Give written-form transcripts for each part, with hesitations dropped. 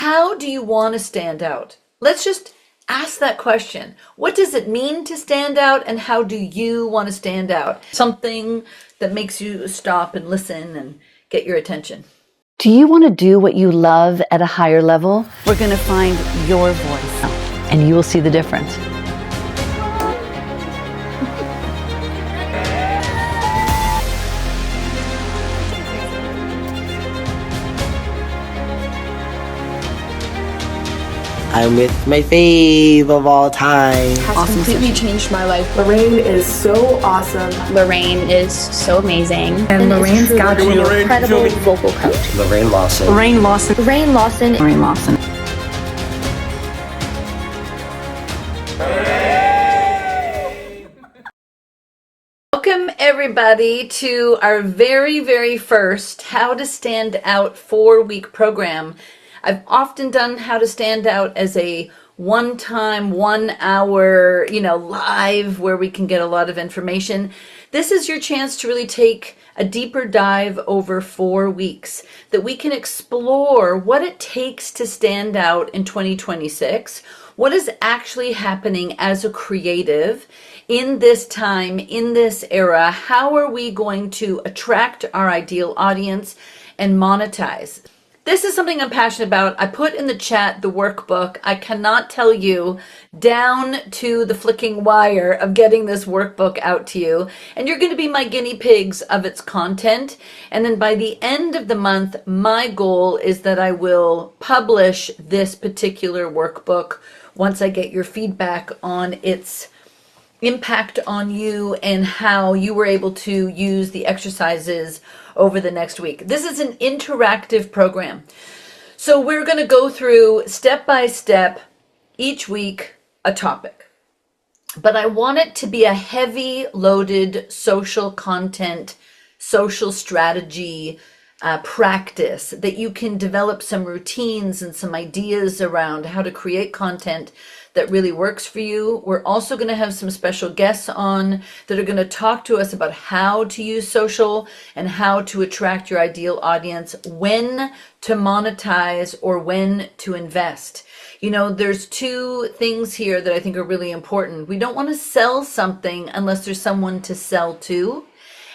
How do you want to stand out? Let's just ask that question. What does it mean to stand out, and how do you want to stand out? Something that makes you stop and listen and get your attention. Do you want to do what you love at a higher level? We're going to find your voice, and you will see the difference. I'm with my fave of all time. Has completely changed my life. Lorraine is so awesome. Lorraine is so amazing. And Lorraine's got an incredible vocal coach. Lorraine Lawson. Lorraine Lawson. Lorraine Lawson. Lorraine Lawson. Welcome everybody to our very first How to Stand Out 4-week program. I've often done How to Stand Out as a one-time, 1 hour, live where we can get a lot of information. This is your chance to really take a deeper dive over 4 weeks, that we can explore what it takes to stand out in 2026, what is actually happening as a creative in this time, in this era. How are we going to attract our ideal audience and monetize? This is something I'm passionate about. I put in the chat the workbook. I cannot tell you down to the flicking wire of getting this workbook out to you. And you're going to be my guinea pigs of its content. And then by the end of the month, my goal is that I will publish this particular workbook once I get your feedback on its impact on you and how you were able to use the exercises over the next week. This is an interactive program. So we're going to go through step by step each week a topic. But I want it to be a heavy loaded social content, social strategy practice that you can develop some routines and some ideas around how to create content that really works for you. We're also going to have some special guests on that are going to talk to us about how to use social and how to attract your ideal audience, when to monetize or when to invest. There's two things here that I think are really important. We don't want to sell something unless there's someone to sell to.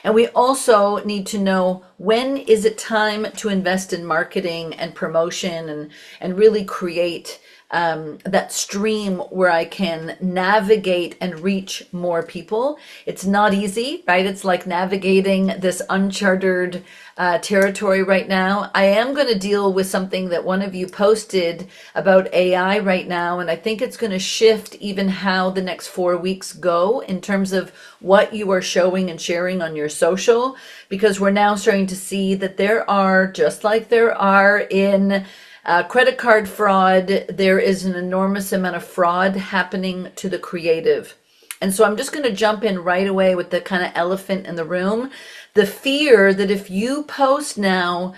And we also need to know, when is it time to invest in marketing and promotion and really create that stream where I can navigate and reach more people. It's not easy, right? It's like navigating this uncharted territory right now. I am going to deal with something that one of you posted about AI right now, and I think it's going to shift even how the next 4 weeks go in terms of what you are showing and sharing on your social, because we're now starting to see that there are, just like there are in credit card fraud, there is an enormous amount of fraud happening to the creative. And so I'm just going to jump in right away with the kind of elephant in the room. The fear that if you post now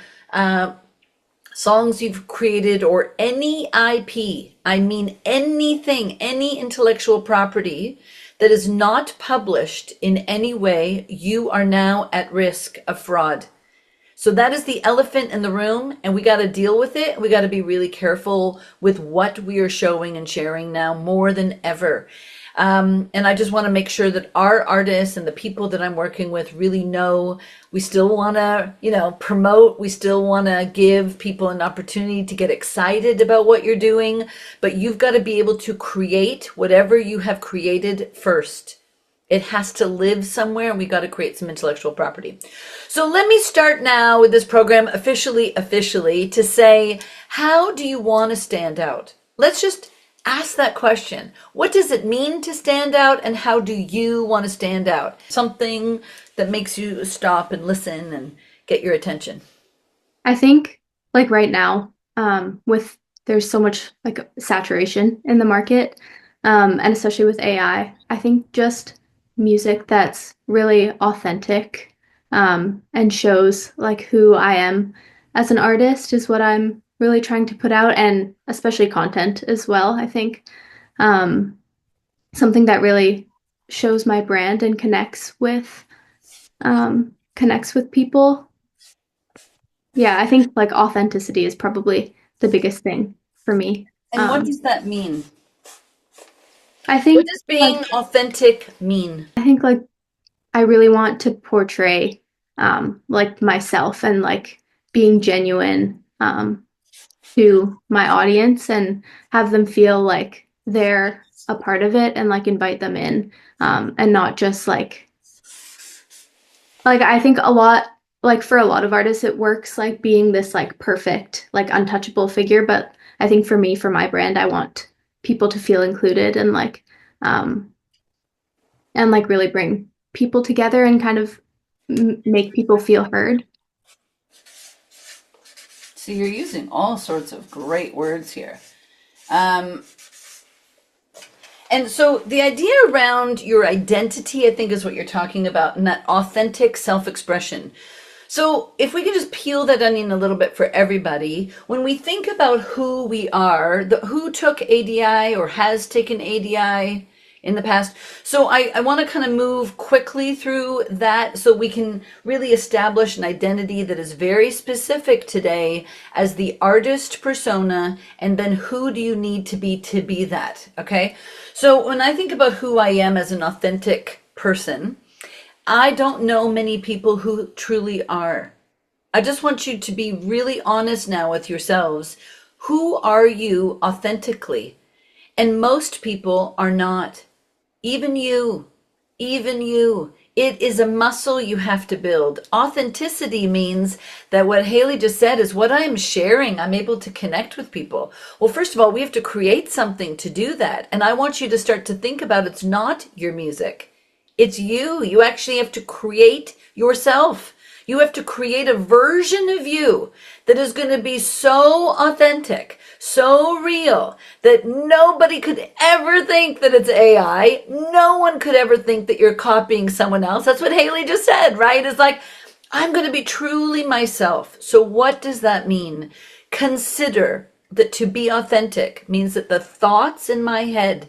songs you've created or any IP, I mean anything, any intellectual property that is not published in any way, you are now at risk of fraud. So that is the elephant in the room, and we got to deal with it. We got to be really careful with what we are showing and sharing now more than ever. And I just want to make sure that our artists and the people that I'm working with really know we still want to, promote. We still want to give people an opportunity to get excited about what you're doing. But you've got to be able to create whatever you have created first. It has to live somewhere, and we got to create some intellectual property. So let me start now with this program officially to say, how do you want to stand out? Let's just ask that question. What does it mean to stand out, and how do you want to stand out? Something that makes you stop and listen and get your attention. I think like right now, there's so much like saturation in the market, and especially with AI, I think just music that's really authentic and shows like who I am as an artist is what I'm really trying to put out, and especially content as well. I think something that really shows my brand and connects with people. Yeah, I think like authenticity is probably the biggest thing for me. And what does that mean? I think What does being authentic mean? I think like I really want to portray like myself and like being genuine to my audience and have them feel like they're a part of it and like invite them in and not just like I think a lot like for a lot of artists it works like being this like perfect like untouchable figure, but I think for me, for my brand, I want people to feel included um and like really bring people together and kind of make people feel heard. So you're using all sorts of great words here. And so the idea around your identity, I think, is what you're talking about, and that authentic self-expression. So if we can just peel that onion a little bit for everybody, when we think about who we are, who took ADI or has taken ADI in the past. So I want to kind of move quickly through that so we can really establish an identity that is very specific today as the artist persona, and then who do you need to be that, okay? So when I think about who I am as an authentic person, I don't know many people who truly are. I just want you to be really honest now with yourselves. Who are you authentically? And most people are not. Even you. It is a muscle you have to build. Authenticity means that what Haley just said is what I'm sharing, I'm able to connect with people. Well, first of all, we have to create something to do that. And I want you to start to think about it's not your music. It's you. You actually have to create yourself. You have to create a version of you that is going to be so authentic, so real, that nobody could ever think that it's AI. No one could ever think that you're copying someone else. That's what Haley just said, right? It's like, I'm going to be truly myself. So what does that mean? Consider that to be authentic means that the thoughts in my head,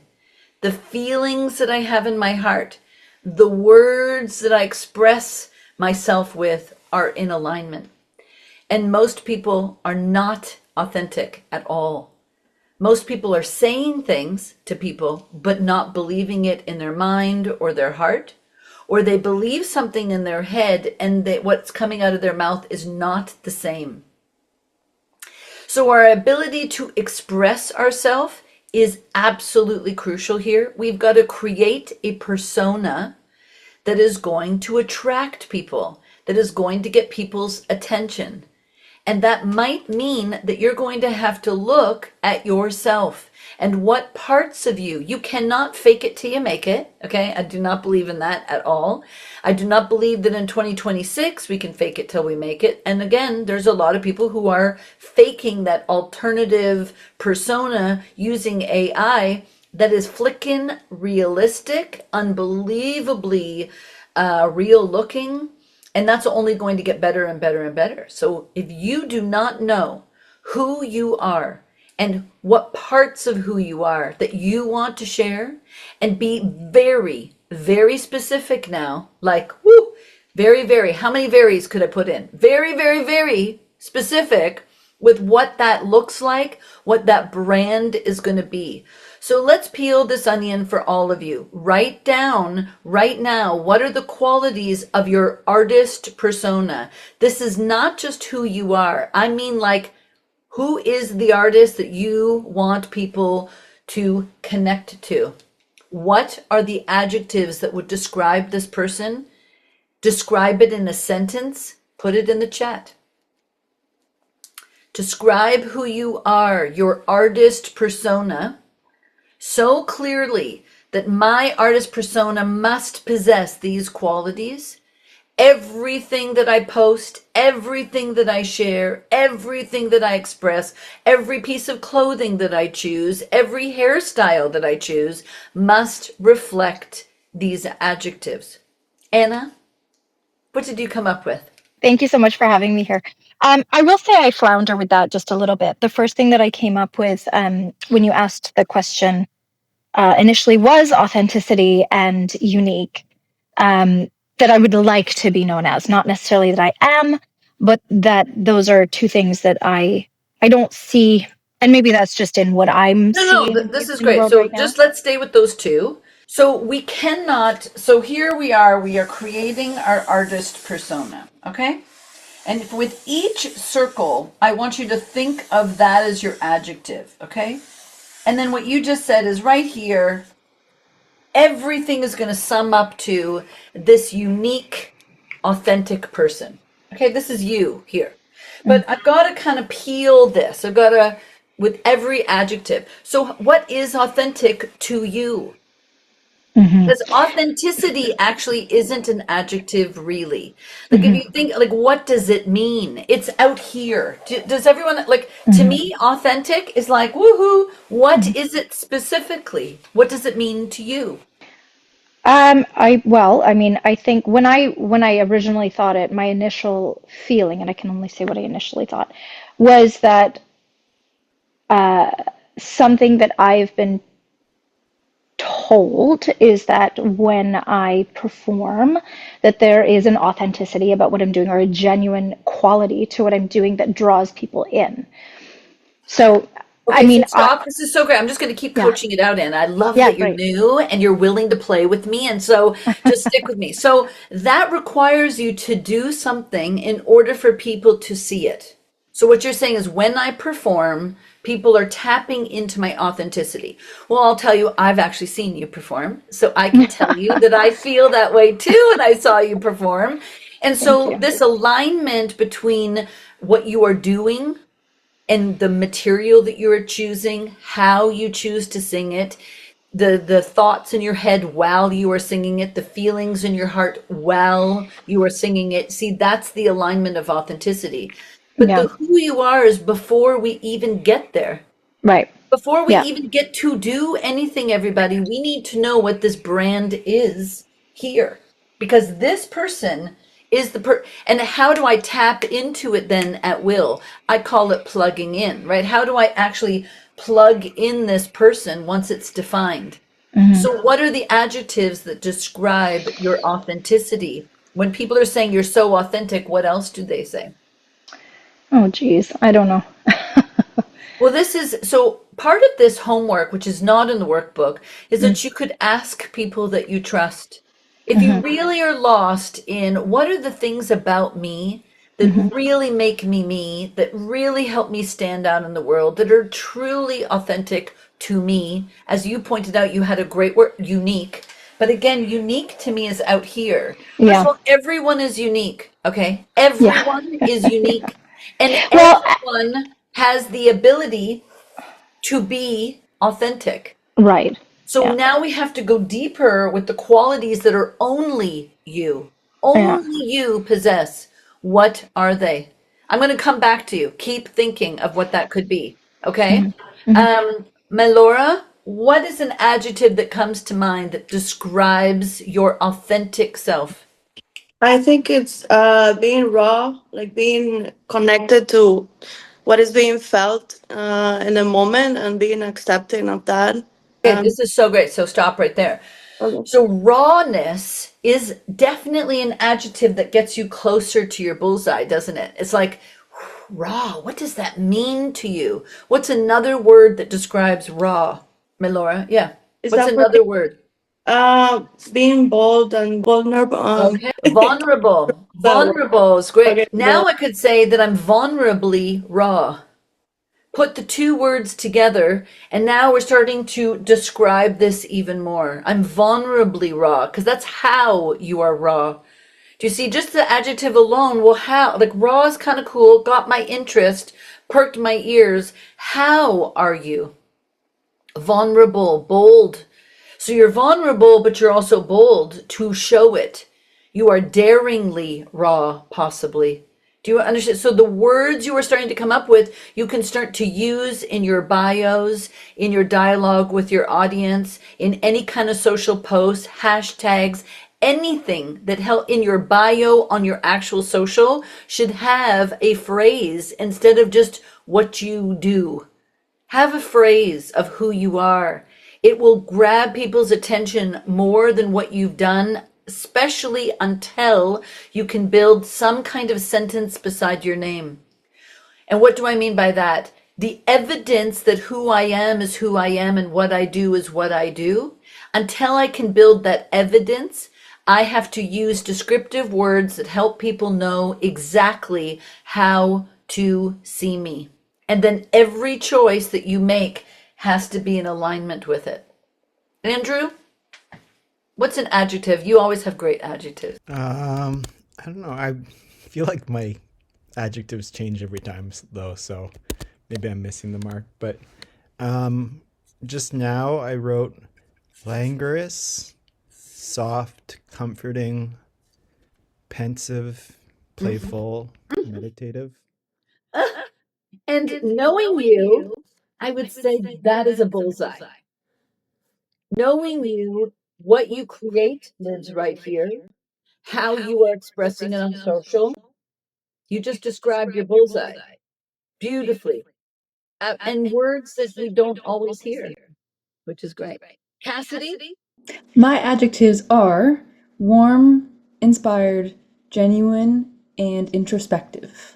the feelings that I have in my heart, the words that I express myself with are in alignment. And most people are not authentic at all. Most people are saying things to people, but not believing it in their mind or their heart, or they believe something in their head and what's coming out of their mouth is not the same. So our ability to express ourselves is absolutely crucial here. We've got to create a persona that is going to attract people, that is going to get people's attention. And that might mean that you're going to have to look at yourself and what parts of you. You cannot fake it till you make it, okay? I do not believe in that at all. I do not believe that in 2026 we can fake it till we make it. And again, there's a lot of people who are faking that alternative persona using AI that is flicking realistic, unbelievably real looking. And that's only going to get better and better and better. So if you do not know who you are and what parts of who you are that you want to share, and be very, very specific now, like, whoo, very, very, how many varies could I put in? Very, very, very specific with what that looks like, what that brand is going to be. So let's peel this onion for all of you. Write down right now, what are the qualities of your artist persona? This is not just who you are. I mean, like, who is the artist that you want people to connect to? What are the adjectives that would describe this person? Describe it in a sentence. Put it in the chat. Describe who you are, your artist persona, so clearly that my artist persona must possess these qualities. Everything that I post, everything that I share, everything that I express, every piece of clothing that I choose, every hairstyle that I choose must reflect these adjectives. Anna, what did you come up with? Thank you so much for having me here. I will say I flounder with that just a little bit. The first thing that I came up with when you asked the question initially was authenticity and unique, that I would like to be known as, not necessarily that I am, but that those are two things that I don't see And maybe that's just in what I'm No, seeing this is in the great. world So right now. just let's stay with those two. So we cannot, so here we are creating our artist persona, okay? And with each circle, I want you to think of that as your adjective, okay? And then what you just said is right here, everything is going to sum up to this unique, authentic person. Okay, this is you here. But I've got to kind of peel this. I've got to, with every adjective. So, what is authentic to you? Because authenticity actually isn't an adjective, really. Like, if you think, like, what does it mean? It's out here. Does everyone, like, to me, authentic is like, woohoo. What is it specifically? What does it mean to you? I mean, I think when I originally thought it, my initial feeling, and I can only say what I initially thought, was that something that I've been told is that when I perform, that there is an authenticity about what I'm doing or a genuine quality to what I'm doing that draws people in. So, I Okay, so mean, stop. This is so great. I'm just going to keep yeah, coaching it out in. I love yeah, that you're great. new and you're willing to play with me. And so just stick with me. So that requires you to do something in order for people to see it. So what you're saying is when I perform, people are tapping into my authenticity. Well, I'll tell you, I've actually seen you perform. So I can tell you that I feel that way too. And I saw you perform. And Thank so you. this alignment between what you are doing and the material that you're choosing, how you choose to sing it, the thoughts in your head while you are singing it, the feelings in your heart while you are singing it. See, that's the alignment of authenticity. But Yeah, the who you are is before we even get there. right. Before we Yeah, even get to do anything, everybody, we need to know what this brand is here. Because this person is and how do I tap into it then at will? I call it plugging in, right? How do I actually plug in this person once it's defined? So what are the adjectives that describe your authenticity? When people are saying you're so authentic, what else do they say? oh geez, I don't know. Well, this is so part of this homework, which is not in the workbook, is that you could ask people that you trust. If you really are lost in what are the things about me that really make me me, that really help me stand out in the world, that are truly authentic to me, as you pointed out, you had a great word, unique. But again, unique to me is out here. First of Yeah, all, everyone is unique, okay? yeah. Everyone is unique. And Well, everyone has the ability to be authentic. right. So Yeah, now we have to go deeper with the qualities that are yeah. only you possess. What are they? I'm going to come back to you. Keep thinking of what that could be. Okay. Melora, what is an adjective that comes to mind that describes your authentic self? I think it's being raw, like being connected to what is being felt in the moment and being accepting of that. Okay, this is so great. So stop right there. Okay. So rawness is definitely an adjective that gets you closer to your bullseye, doesn't it? It's like raw. What does that mean to you? What's another word that describes raw, Melora? Yeah. Is What's that for another word? being bold and vulnerable? Okay. Vulnerable. That word. Vulnerable is great. Okay, Now I could say that I'm vulnerably raw. Put the two words together, and now we're starting to describe this even more. I'm vulnerably raw because that's how you are raw. Do you see just the adjective alone? Well, how? Like raw is kind of cool, got my interest, perked my ears. How are you? Vulnerable, bold. So you're vulnerable, but you're also bold to show it. You are daringly raw, possibly. Do you understand? So the words you are starting to come up with, you can start to use in your bios, in your dialogue with your audience, in any kind of social posts, hashtags, anything that help in your bio on your actual social should have a phrase instead of just what you do. Have a phrase of who you are. It will grab people's attention more than what you've done, especially until you can build some kind of sentence beside your name. And what do I mean by that? the evidence that who I am is who I am and what I do is what I do, until I can build that evidence, I have to use descriptive words that help people know exactly how to see me. And then every choice that you make has to be in alignment with it. Andrew, what's an adjective? You always have great adjectives. I don't know. I feel like my adjectives change every time, though, so maybe I'm missing the mark. But just now I wrote languorous, soft, comforting, pensive, playful, meditative. And knowing you, I would say that is a bullseye. Knowing you, what you create lives right here. How you are expressing it on social. You just described your bullseye beautifully. And words that we don't always hear, which is great. Cassidy? My adjectives are warm, inspired, genuine, and introspective.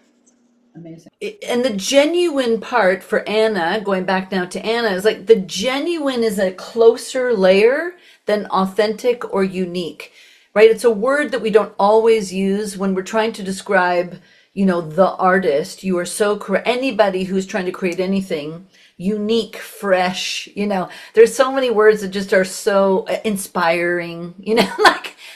Amazing. And the genuine part for Anna, going back now to Anna, is like the genuine is a closer layer than authentic or unique, right? It's a word that we don't always use when we're trying to describe, the artist. You are so correct. Anybody who's trying to create anything unique, fresh, there's so many words that just are so inspiring,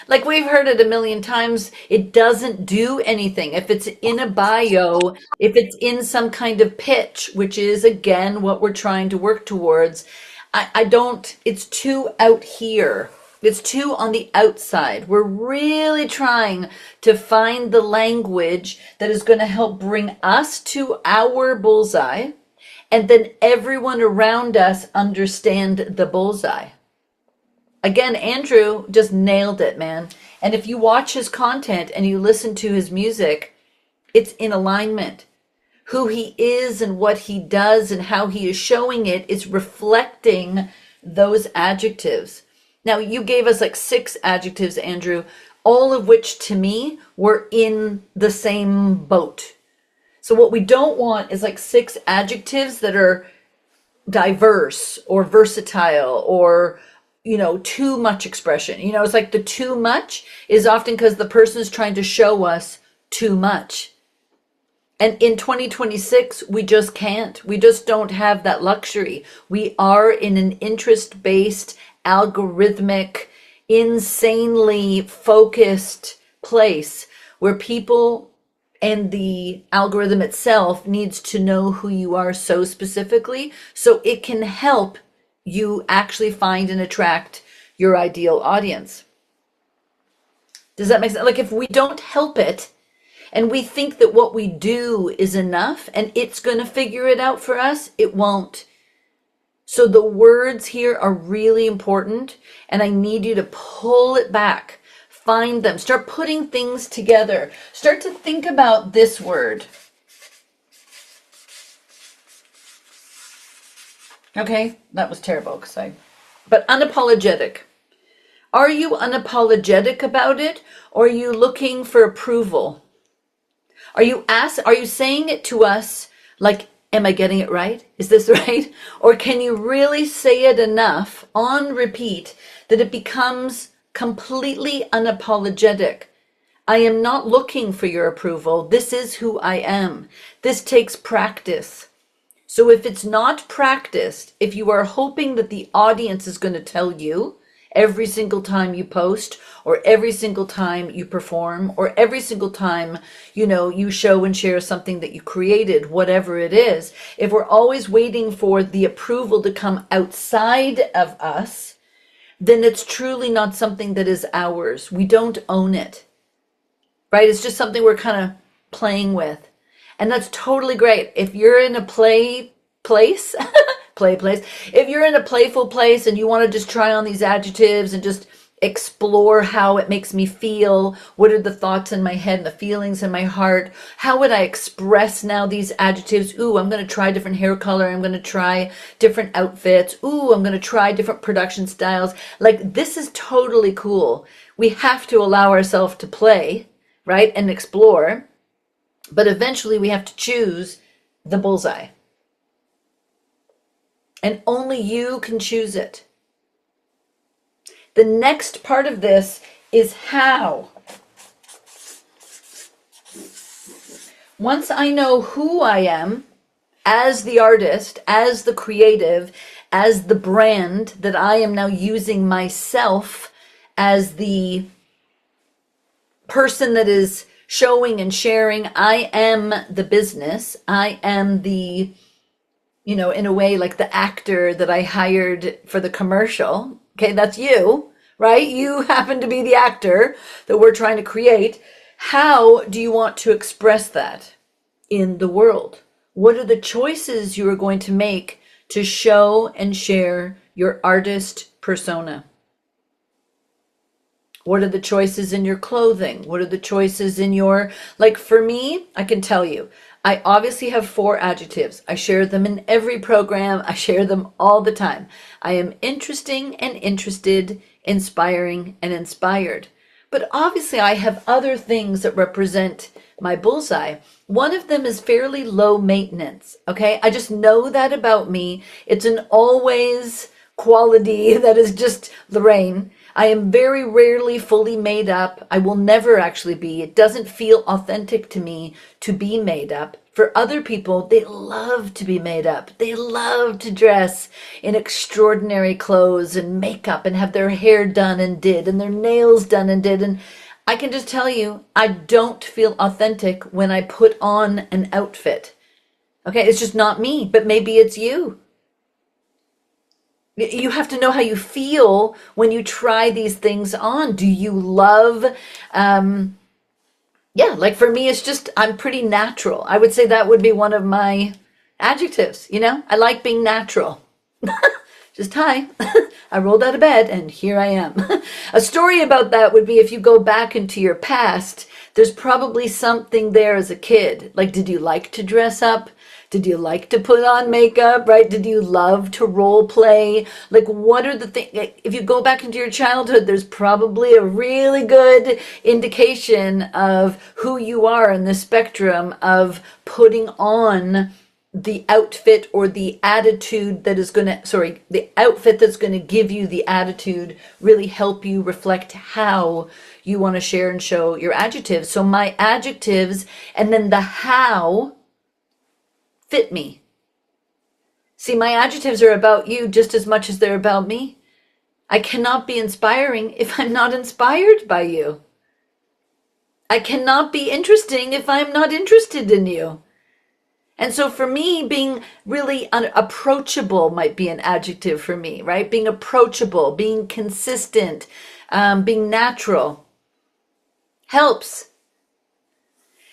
like we've heard it a million times. It doesn't do anything. If it's in a bio, if it's in some kind of pitch, which is again what we're trying to work towards, it's too out here. It's too on the outside. We're really trying to find the language that is going to help bring us to our bullseye, and then everyone around us understand the bullseye. Again, Andrew just nailed it, man. And if you watch his content and you listen to his music, it's in alignment. Who he is and what he does and how he is showing it is reflecting those adjectives. Now, you gave us like 6 adjectives, Andrew, all of which to me were in the same boat. So what we don't want is like 6 adjectives that are diverse or versatile or too much expression. It's like the too much is often because the person is trying to show us too much. And in 2026, we just can't. We just don't have that luxury. We are in an interest-based, algorithmic, insanely focused place where people and the algorithm itself needs to know who you are so specifically so it can help you actually find and attract your ideal audience. Does that make sense? Like if we don't help it and we think that what we do is enough and it's going to figure it out for us, it won't. So the words here are really important, and I need you to pull it back, find them, start putting things together, start to think about this word. Okay, that was terrible but unapologetic. Are you unapologetic about it, or are you looking for approval? Are you saying it to us like, am I getting it right? Is this right? Or can you really say it enough on repeat that it becomes completely unapologetic? I am not looking for your approval. This is who I am. This takes practice. So if it's not practiced, if you are hoping that the audience is going to tell you every single time you post, or every single time you perform, or every single time, you show and share something that you created, whatever it is, if we're always waiting for the approval to come outside of us, then it's truly not something that is ours. We don't own it, right? It's just something we're kind of playing with. And that's totally great. If you're in a place, if you're in a playful place and you want to just try on these adjectives and just explore how it makes me feel, what are the thoughts in my head and the feelings in my heart, how would I express now these adjectives? Ooh, I'm going to try different hair color. I'm going to try different outfits. Ooh, I'm going to try different production styles. Like, this is totally cool. We have to allow ourselves to play, right, and explore. But eventually we have to choose the bullseye. And only you can choose it. The next part of this is how. Once I know who I am as the artist, as the creative, as the brand, that I am now using myself as the person that is showing and sharing, I am the business, I am the, in a way, like the actor that I hired for the commercial. Okay, that's you, right? You happen to be the actor that we're trying to create. How do you want to express that in the world? What are the choices you are going to make to show and share your artist persona? What are the choices in your clothing? What are the choices in your, like for me, I can tell you, I obviously have 4 adjectives. I share them in every program. I share them all the time. I am interesting and interested, inspiring and inspired. But obviously I have other things that represent my bullseye. One of them is fairly low maintenance. Okay. I just know that about me. It's an always quality that is just Lorraine. I am very rarely fully made up. I will never actually be. It doesn't feel authentic to me to be made up. For other people, they love to be made up. They love to dress in extraordinary clothes and makeup and have their hair done and did and their nails done and did. And I can just tell you, I don't feel authentic when I put on an outfit. Okay, it's just not me, but maybe it's you. You have to know how you feel when you try these things on. Do you love, like for me, it's just, I'm pretty natural. I would say that would be one of my adjectives, I like being natural. Just hi, I rolled out of bed and here I am. A story about that would be if you go back into your past, there's probably something there as a kid. Like, did you like to dress up? Did you like to put on makeup, right? Did you love to role play? Like, what are the things? If you go back into your childhood, there's probably a really good indication of who you are in the spectrum of putting on the outfit or the attitude that is the outfit that's going to give you the attitude, really help you reflect how you want to share and show your adjectives. So my adjectives and then the how fit me. See, my adjectives are about you just as much as they're about me. I cannot be inspiring if I'm not inspired by you. I cannot be interesting if I'm not interested in you. And so for me, being really approachable might be an adjective for me, right? Being approachable, being consistent, being natural helps.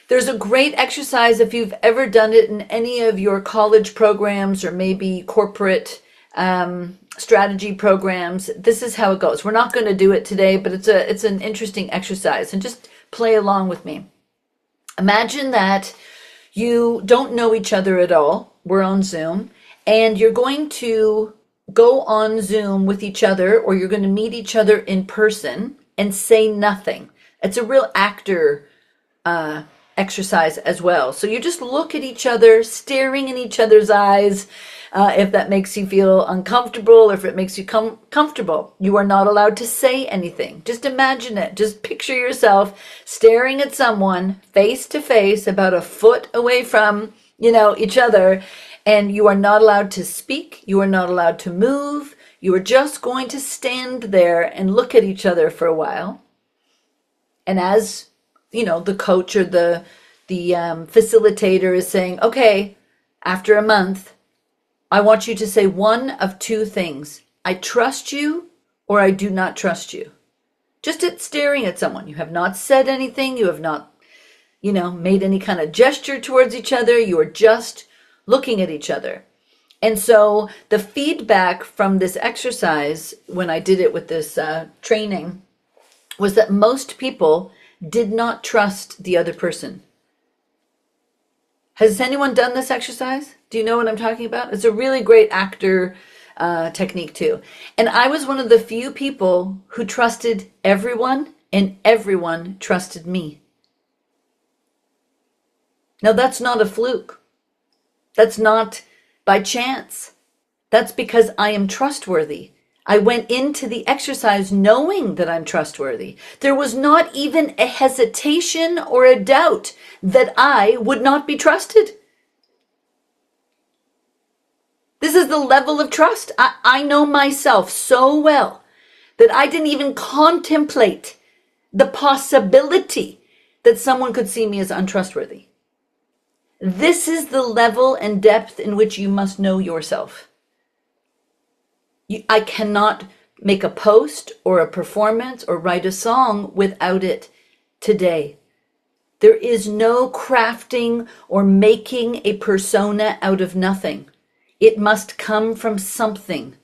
There's a great exercise if you've ever done it in any of your college programs or maybe corporate strategy programs. This is how it goes. We're not going to do it today, but it's an interesting exercise, and just play along with me. Imagine that you don't know each other at all. We're on Zoom, and you're going to go on Zoom with each other, or you're going to meet each other in person and say nothing. It's a real actor exercise as well. So you just look at each other, staring in each other's eyes. If that makes you feel uncomfortable, or if it makes you comfortable, you are not allowed to say anything. Just imagine it. Just picture yourself staring at someone face to face, about a foot away from, each other, and you are not allowed to speak. You are not allowed to move. You are just going to stand there and look at each other for a while. And as the coach or the facilitator is saying, okay, after a month, I want you to say one of 2 things. I trust you, or I do not trust you. Just at staring at someone. You have not said anything. You have not, made any kind of gesture towards each other. You are just looking at each other. And so the feedback from this exercise, when I did it with this training, was that most people did not trust the other person. Has anyone done this exercise? Do you know what I'm talking about? It's a really great actor technique too. And I was one of the few people who trusted everyone, and everyone trusted me. Now that's not a fluke. That's not by chance. That's because I am trustworthy. I went into the exercise knowing that I'm trustworthy. There was not even a hesitation or a doubt that I would not be trusted. This is the level of trust. I know myself so well that I didn't even contemplate the possibility that someone could see me as untrustworthy. This is the level and depth in which you must know yourself. I cannot make a post or a performance or write a song without it today. There is no crafting or making a persona out of nothing. It must come from something.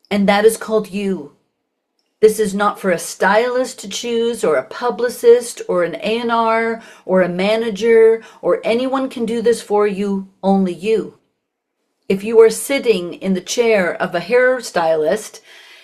And that is called you. This is not for a stylist to choose, or a publicist, or an A&R, or a manager, or anyone can do this for you, only you. If you are sitting in the chair of a hairstylist,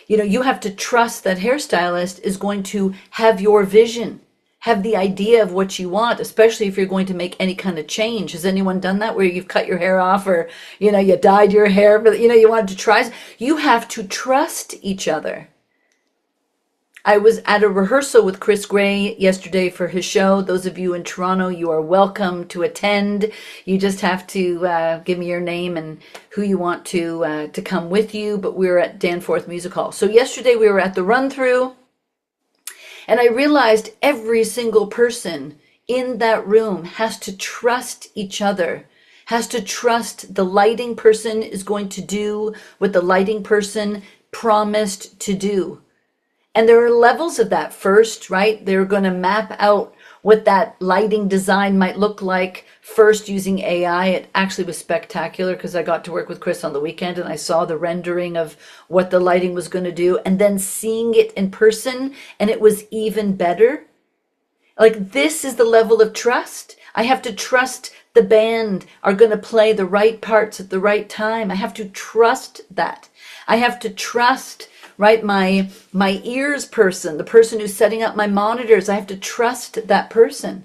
you have to trust that hairstylist is going to have your vision, have the idea of what you want, especially if you're going to make any kind of change. Has anyone done that where you've cut your hair off, or, you dyed your hair, but, you wanted to try? You have to trust each other. I was at a rehearsal with Chris Gray yesterday for his show. Those of you in Toronto, you are welcome to attend. You just have to give me your name and who you want to come with you. But we were at Danforth Music Hall. So yesterday we were at the run-through, and I realized every single person in that room has to trust each other, has to trust the lighting person is going to do what the lighting person promised to do. And there are levels of that. First, right? They're going to map out what that lighting design might look like first using AI. It actually was spectacular because I got to work with Chris on the weekend and I saw the rendering of what the lighting was going to do, and then seeing it in person, and it was even better. Like, this is the level of trust. I have to trust the band are going to play the right parts at the right time. I have to trust that. I have to trust, right, my ears person, the person who's setting up my monitors. I have to trust that person.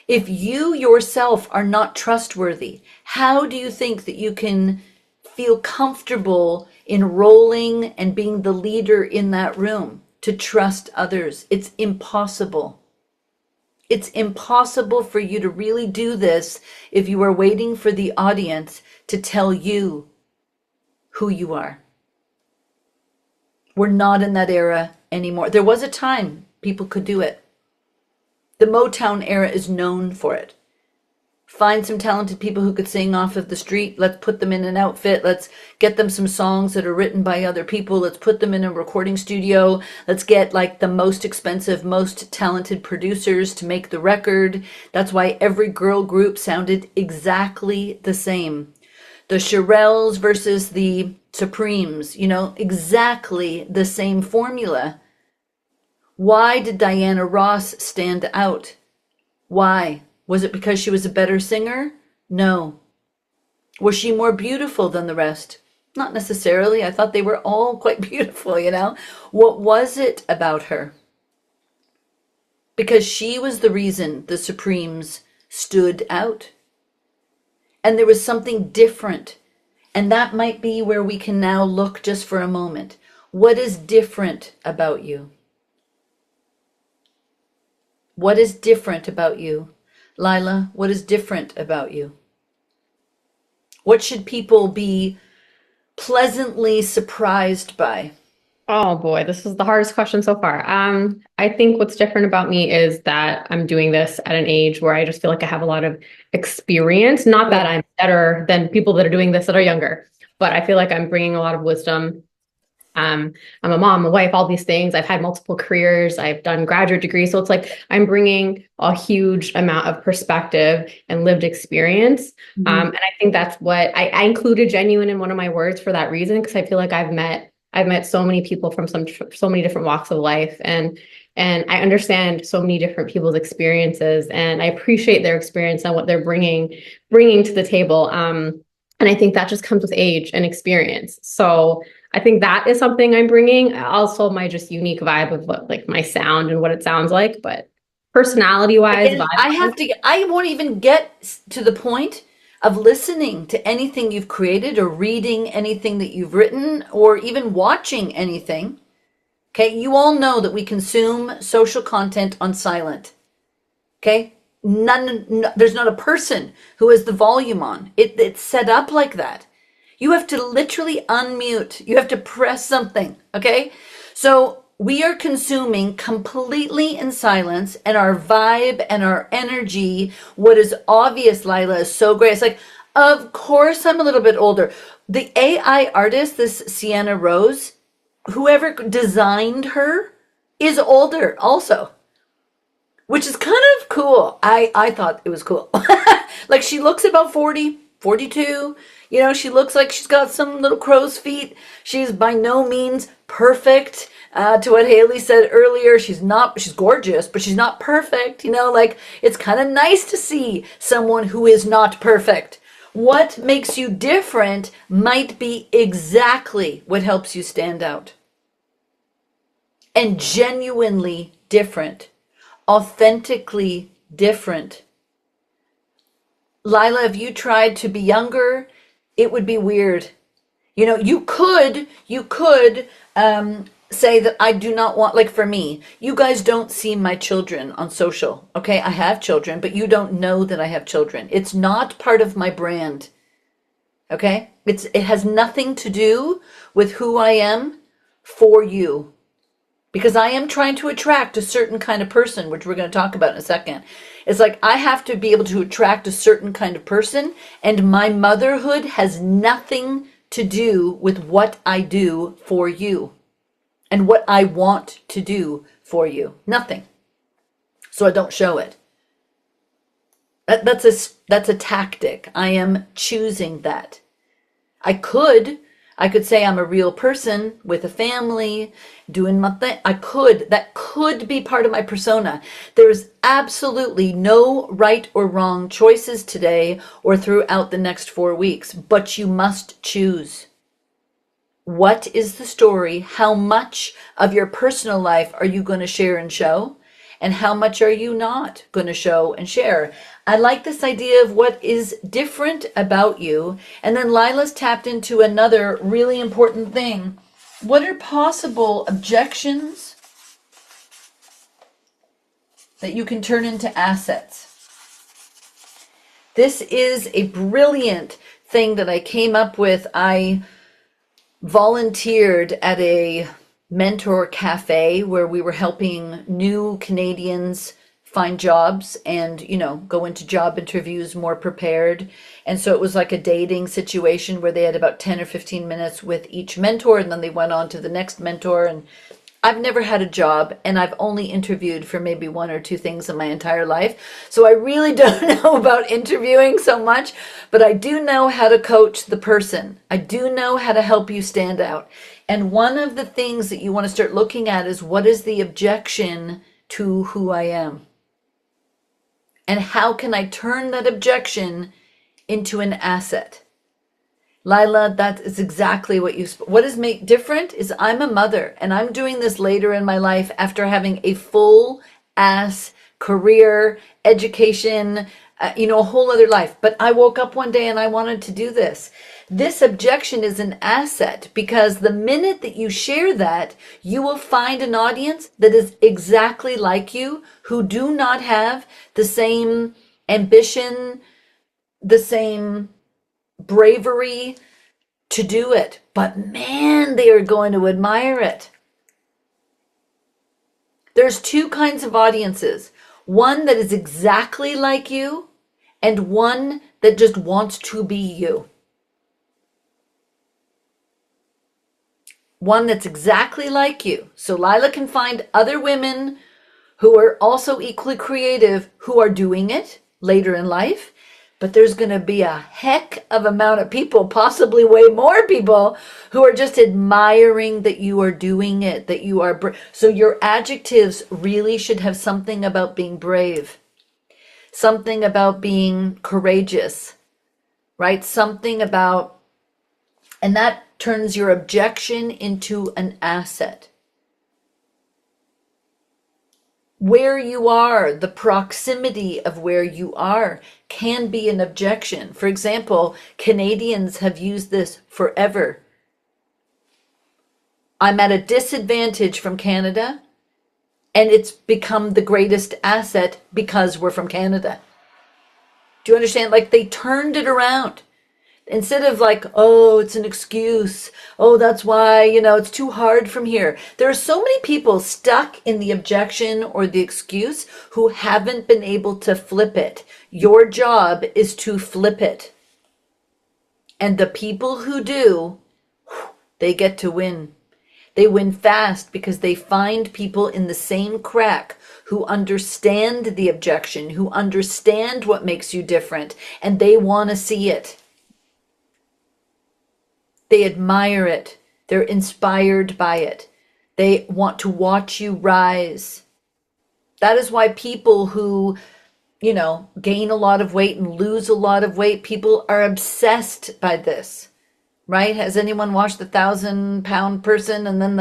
If you yourself are not trustworthy, how do you think that you can feel comfortable enrolling and being the leader in that room to trust others? It's impossible. It's impossible for you to really do this if you are waiting for the audience to tell you who you are. We're not in that era anymore. There was a time people could do it. The Motown era is known for it. Find some talented people who could sing off of the street. Let's put them in an outfit. Let's get them some songs that are written by other people. Let's put them in a recording studio. Let's get like the most expensive, most talented producers to make the record. That's why every girl group sounded exactly the same. The Shirelles versus the Supremes, exactly the same formula. Why did Diana Ross stand out? Why? Was it because she was a better singer? No. Was she more beautiful than the rest? Not necessarily. I thought they were all quite beautiful, What was it about her? Because she was the reason the Supremes stood out. And there was something different. And that might be where we can now look just for a moment. What is different about you? What is different about you? Lila, what is different about you? What should people be pleasantly surprised by? Oh boy, this is the hardest question so far. I think what's different about me is that I'm doing this at an age where I just feel like I have a lot of experience. Not that I'm better than people that are doing this that are younger, but I feel like I'm bringing a lot of wisdom. I'm a mom, a wife, all these things. I've had multiple careers. I've done graduate degrees. So it's like I'm bringing a huge amount of perspective and lived experience. And I think that's what I included genuine in one of my words for that reason, because I feel like I've met so many people from so many different walks of life, and I understand so many different people's experiences, and I appreciate their experience and what they're bringing to the table. And I think that just comes with age and experience. So I think that is something I'm bringing. Also, my just unique vibe of what, like, my sound and what it sounds like, but personality wise, I won't even get to the point of listening to anything you've created or reading anything that you've written or even watching anything. Okay, you all know that we consume social content on silent. Okay, there's not a person who has the volume on. It's set up like that. You have to literally unmute. You have to press something. Okay, so we are consuming completely in silence, and our vibe and our energy, what is obvious, Lila, is so great. It's like, of course, I'm a little bit older. The AI artist, this Sienna Rose, whoever designed her is older also, which is kind of cool. I thought it was cool. Like, she looks about 40, 42. You know, she looks like she's got some little crow's feet. She's by no means perfect. To what Haley said earlier, she's gorgeous, but she's not perfect. You know, like, it's kind of nice to see someone who is not perfect. What makes you different might be exactly what helps you stand out. And genuinely different, authentically different. Lila, if you tried to be younger, it would be weird. You know, you could say that I do not want, like, for me, you guys don't see my children on social. Okay, I have children, but you don't know that I have children. It's not part of my brand. Okay, it has nothing to do with who I am for you, because I am trying to attract a certain kind of person, which we're going to talk about in a second. It's like, I have to be able to attract a certain kind of person, and my motherhood has nothing to do with what I do for you and what I want to do for you. Nothing. So I don't show it. That's a tactic. I am choosing that. I could say I'm a real person with a family, doing my thing. That could be part of my persona. There's absolutely no right or wrong choices today or throughout the next 4 weeks, but you must choose. What is the story? How much of your personal life are you going to share and show? And how much are you not going to show and share? I like this idea of what is different about you. And then Lila's tapped into another really important thing. What are possible objections that you can turn into assets? This is a brilliant thing that I came up with. I volunteered at a mentor cafe where we were helping new Canadians find jobs and, you know, go into job interviews more prepared. And so it was like a dating situation where they had about 10 or 15 minutes with each mentor, and then they went on to the next mentor. And I've never had a job, and I've only interviewed for maybe 1 or 2 things in my entire life. So I really don't know about interviewing so much, but I do know how to coach the person. I do know how to help you stand out. And one of the things that you want to start looking at is, what is the objection to who I am? And how can I turn that objection into an asset? Lila, that is exactly what what is make different is I'm a mother, and I'm doing this later in my life after having a full ass career, education, a whole other life. But I woke up one day and I wanted to do this. This objection is an asset, because the minute that you share that, you will find an audience that is exactly like you, who do not have the same ambition, the same bravery to do it. But man, they are going to admire it. There's 2 kinds of audiences. One that is exactly like you, and one that just wants to be you. One that's exactly like you. So Lila can find other women who are also equally creative who are doing it later in life. But there's going to be a heck of amount of people, possibly way more people, who are just admiring that you are doing it, that you are so your adjectives really should have something about being brave, something about being courageous, right? Something about, and that turns your objection into an asset. Where you are, the proximity of where you are can be an objection. For example, Canadians have used this forever. I'm at a disadvantage from Canada, and it's become the greatest asset because we're from Canada. Do you understand? Like, they turned it around. Instead of like, oh, it's an excuse. Oh, that's why, it's too hard from here. There are so many people stuck in the objection or the excuse who haven't been able to flip it. Your job is to flip it. And the people who do, they get to win. They win fast because they find people in the same crack who understand the objection, who understand what makes you different, and they want to see it. They admire it. They're inspired by it. They want to watch you rise. That is why people who, gain a lot of weight and lose a lot of weight, people are obsessed by this, right? Has anyone watched the 1,000-pound person and then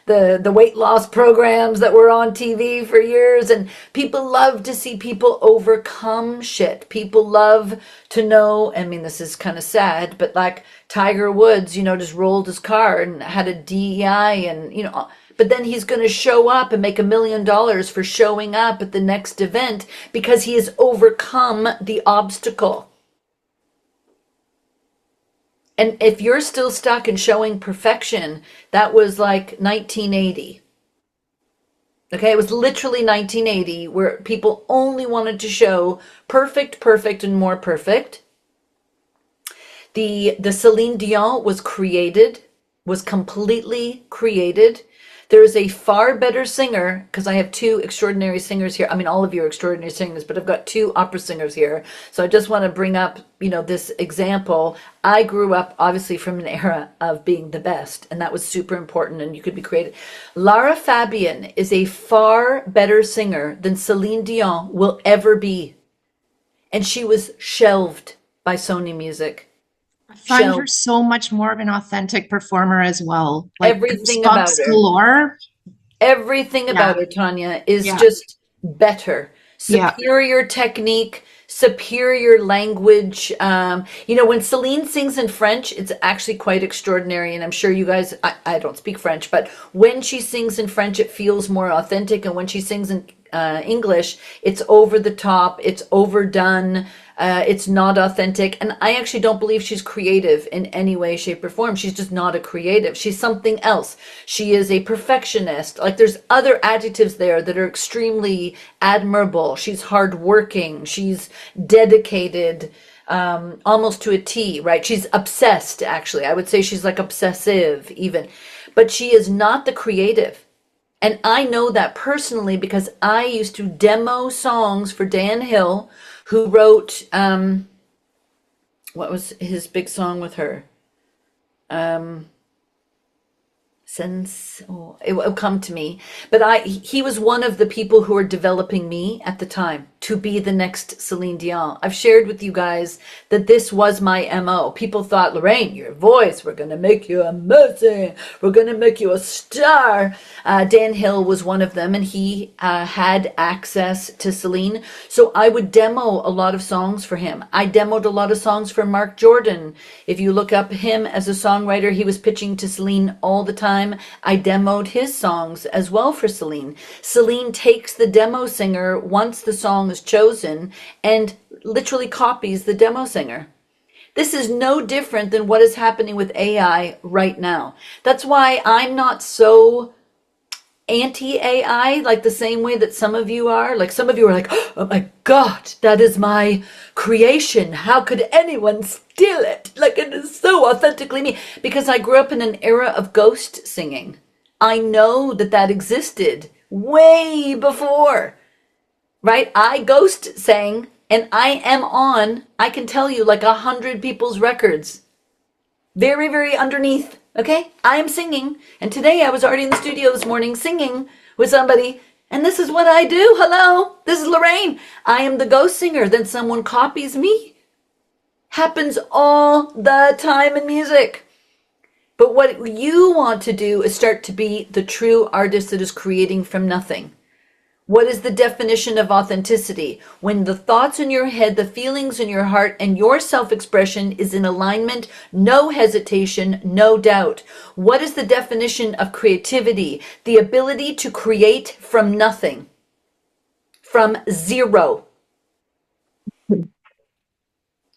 the weight loss programs that were on TV for years? And people love to see people overcome shit. People love to know, this is kind of sad, but like Tiger Woods, just rolled his car and had a DEI and, but then he's going to show up and make $1 million for showing up at the next event because he has overcome the obstacle. And if you're still stuck in showing perfection, that was like 1980. Okay, it was literally 1980 where people only wanted to show perfect, perfect, and more perfect. The Celine Dion was completely created. There is a far better singer, because I have two extraordinary singers here. All of you are extraordinary singers, but I've got two opera singers here. So I just want to bring up, this example. I grew up, obviously, from an era of being the best, and that was super important, and you could be creative. Lara Fabian is a far better singer than Celine Dion will ever be. And she was shelved by Sony Music. I find her so much more of an authentic performer as well. Like everything about her. Galore. Everything about her, Tanya, is just better. Superior technique, superior language. When Celine sings in French, it's actually quite extraordinary. And I'm sure you guys, I don't speak French, but when she sings in French, it feels more authentic. And when she sings in English, it's over the top, it's overdone. It's not authentic. And I actually don't believe she's creative in any way, shape, or form. She's just not a creative. She's something else. She is a perfectionist. Like, there's other adjectives there that are extremely admirable. She's hardworking. She's dedicated, almost to a T, right? She's obsessed, actually. I would say she's like obsessive even. But she is not the creative. And I know that personally because I used to demo songs for Dan Hill, who wrote, what was his big song with her? It will come to me. But he was one of the people who were developing me at the time to be the next Celine Dion. I've shared with you guys that this was my MO. People thought, Lorraine, your voice, we're going to make you amazing. We're going to make you a star. Dan Hill was one of them, and he had access to Celine. So I would demo a lot of songs for him. I demoed a lot of songs for Mark Jordan. If you look up him as a songwriter, he was pitching to Celine all the time. I demoed his songs as well for Celine. Celine takes the demo singer once the song is chosen and literally copies the demo singer. This is no different than what is happening with AI right now. That's why I'm not so anti-AI, like the same way that some of you are. Like, some of you are like, oh my God, that is my creation. How could anyone steal it? Like, it is so authentically me. Because I grew up in an era of ghost singing. I know that existed way before, right? I ghost sang, and I am on, I can tell you, like 100 people's records. Very, very underneath. Okay, I am singing, and today I was already in the studio this morning singing with somebody, and this is what I do. Hello, this is Lorraine. I am the ghost singer. Then someone copies me. Happens all the time in music. But what you want to do is start to be the true artist that is creating from nothing. What is the definition of authenticity? When the thoughts in your head, the feelings in your heart, and your self-expression is in alignment, no hesitation, no doubt. What is the definition of creativity? The ability to create from nothing, from zero.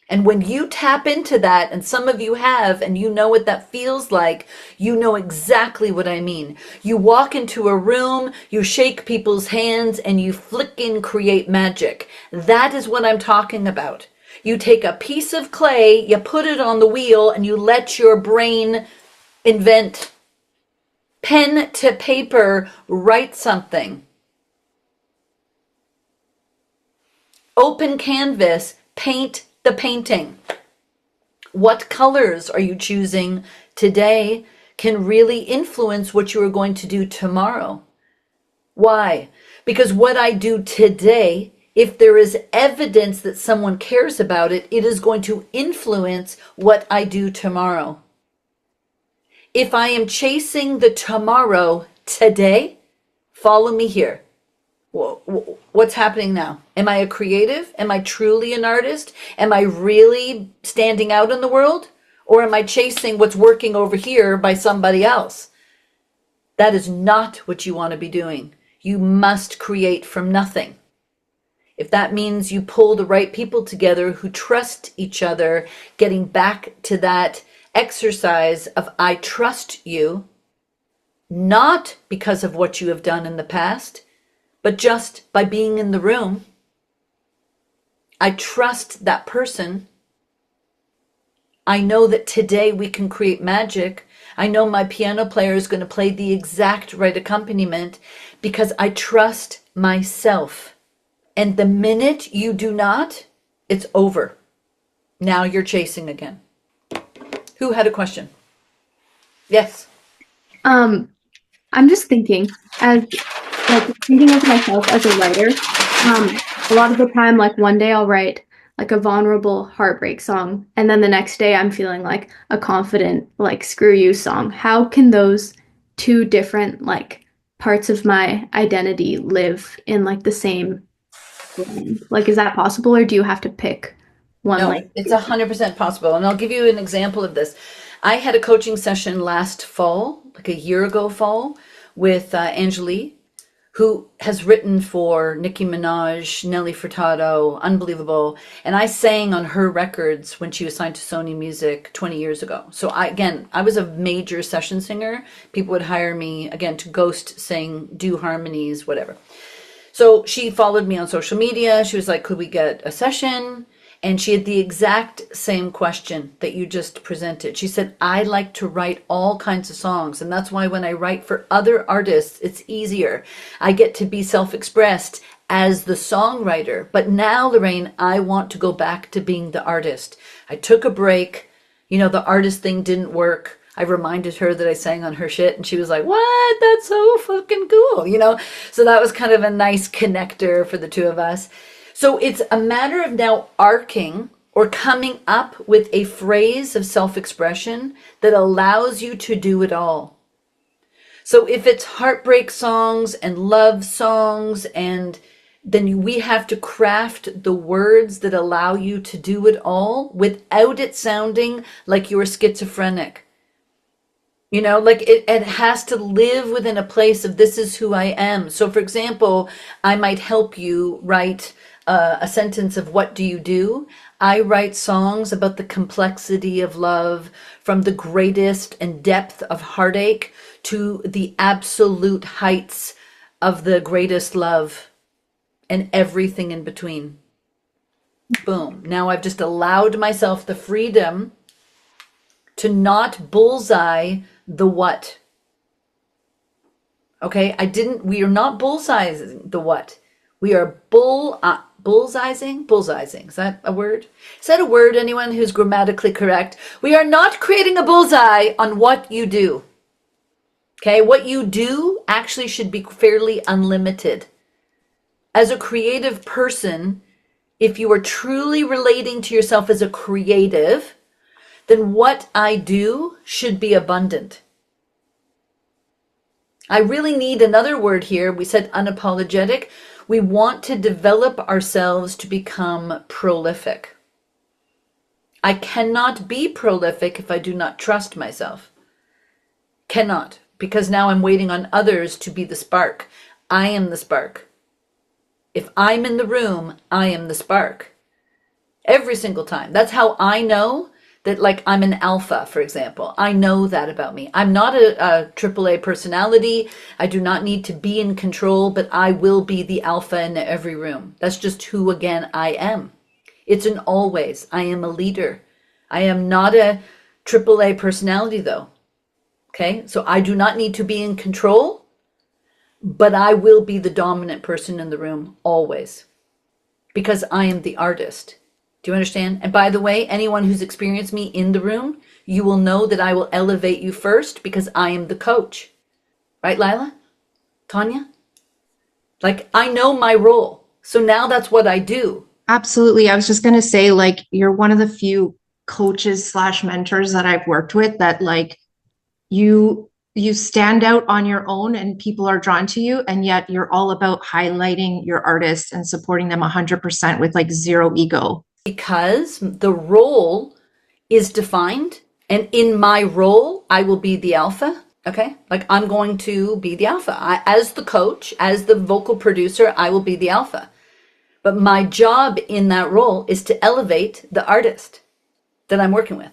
And when you tap into that, and some of you have, and you know what that feels like, you know exactly what I mean. You walk into a room, you shake people's hands, and you flickin' create magic. That is what I'm talking about. You take a piece of clay, you put it on the wheel, and you let your brain invent. Pen to paper, write something. Open canvas, paint the painting. What colors are you choosing today can really influence what you are going to do tomorrow. Why? Because what I do today, if there is evidence that someone cares about it, it is going to influence what I do tomorrow. If I am chasing the tomorrow today, follow me here. What's happening now? Am I a creative? Am I truly an artist? Am I really standing out in the world? Or am I chasing what's working over here by somebody else? That is not what you want to be doing. You must create from nothing. If that means you pull the right people together who trust each other, getting back to that exercise of I trust you, not because of what you have done in the past, but just by being in the room. I trust that person. I know that today we can create magic. I know my piano player is going to play the exact right accompaniment because I trust myself. And the minute you do not, it's over. Now you're chasing again. Who had a question? Yes. I'm just thinking thinking of myself as a writer. A lot of the time, like one day I'll write like a vulnerable heartbreak song, and then the next day I'm feeling like a confident, like screw you song. How can those two different like parts of my identity live in like the same brand? Like, is that possible, or do you have to pick one? No, Like, it's 100% possible. And I'll give you an example of this. I had a coaching session last fall, like a year ago fall, with 𝐿𝐁𝐨𝐫𝐫𝐚𝐢𝐬, who has written for Nicki Minaj, Nelly Furtado, unbelievable. And I sang on her records when she was signed to Sony Music 20 years ago. So I was a major session singer. People would hire me, again, to ghost sing, do harmonies, whatever. So she followed me on social media. She was like, could we get a session? And she had the exact same question that you just presented. She said, I like to write all kinds of songs. And that's why when I write for other artists, it's easier. I get to be self-expressed as the songwriter. But now, Lorraine, I want to go back to being the artist. I took a break. You know, the artist thing didn't work. I reminded her that I sang on her shit, and she was like, what? That's so fucking cool, you know? So that was kind of a nice connector for the two of us. So it's a matter of now arcing or coming up with a phrase of self-expression that allows you to do it all. So if it's heartbreak songs and love songs, and then we have to craft the words that allow you to do it all without it sounding like you're schizophrenic. You know, like it has to live within a place of this is who I am. So for example, I might help you write a sentence of what do you do? I write songs about the complexity of love, from the greatest and depth of heartache to the absolute heights of the greatest love and everything in between. Boom. Now I've just allowed myself the freedom to not bullseye the what. Okay, we are not bullseying the what. We are bullseying. Is that a word? Is that a word, anyone who's grammatically correct? We are not creating a bullseye on what you do. Okay, what you do actually should be fairly unlimited. As a creative person, if you are truly relating to yourself as a creative, then what I do should be abundant. I really need another word here. We said unapologetic. We want to develop ourselves to become prolific. I cannot be prolific if I do not trust myself. Cannot, because now I'm waiting on others to be the spark. I am the spark. If I'm in the room, I am the spark. Every single time. That's how I know that, like, I'm an alpha, for example. I know that about me. I'm not a AAA personality. I do not need to be in control, but I will be the alpha in every room. That's just who, again, I am. It's an always. I am a leader. I am not a AAA personality, though. Okay? So I do not need to be in control, but I will be the dominant person in the room always, because I am the artist. Do you understand? And by the way, anyone who's experienced me in the room, you will know that I will elevate you first because I am the coach. Right, Lila? Tanya? Like, I know my role. So now that's what I do. Absolutely. I was just going to say, like, you're one of the few coaches / mentors that I've worked with that, like, you stand out on your own and people are drawn to you, and yet you're all about highlighting your artists and supporting them 100% with, like, zero ego. Because the role is defined, and in my role, I will be the alpha. Okay? Like, I'm going to be the alpha. As the coach, as the vocal producer, I will be the alpha. But my job in that role is to elevate the artist that I'm working with.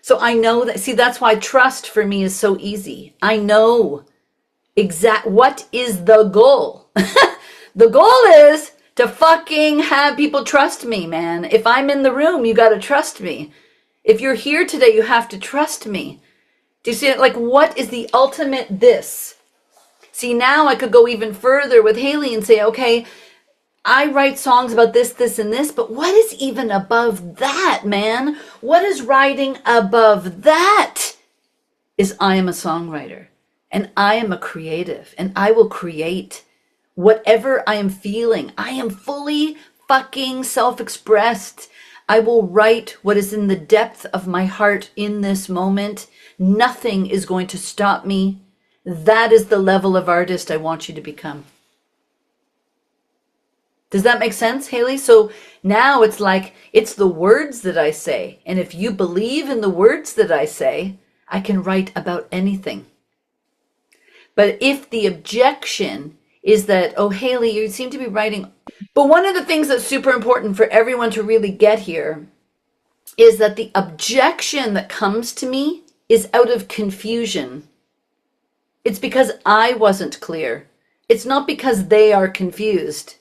So I know that, see, that's why trust for me is so easy. I know what is the goal. The goal is to fucking have people trust me, man. If I'm in the room, you got to trust me. If you're here today, you have to trust me. Do you see it? Like, what is the ultimate this? See, now I could go even further with Haley and say, okay, I write songs about this, this, and this, but what is even above that, man? What is writing above that? Is I am a songwriter, and I am a creative, and I will create whatever I am feeling. I am fully fucking self-expressed. I will write what is in the depth of my heart in this moment. Nothing is going to stop me. That is the level of artist I want you to become. Does that make sense, Haley? So now it's like, it's the words that I say. And if you believe in the words that I say, I can write about anything. But if the objection is that, oh, Haley, you seem to be writing. But one of the things that's super important for everyone to really get here is that the objection that comes to me is out of confusion. It's because I wasn't clear. It's not because they are confused.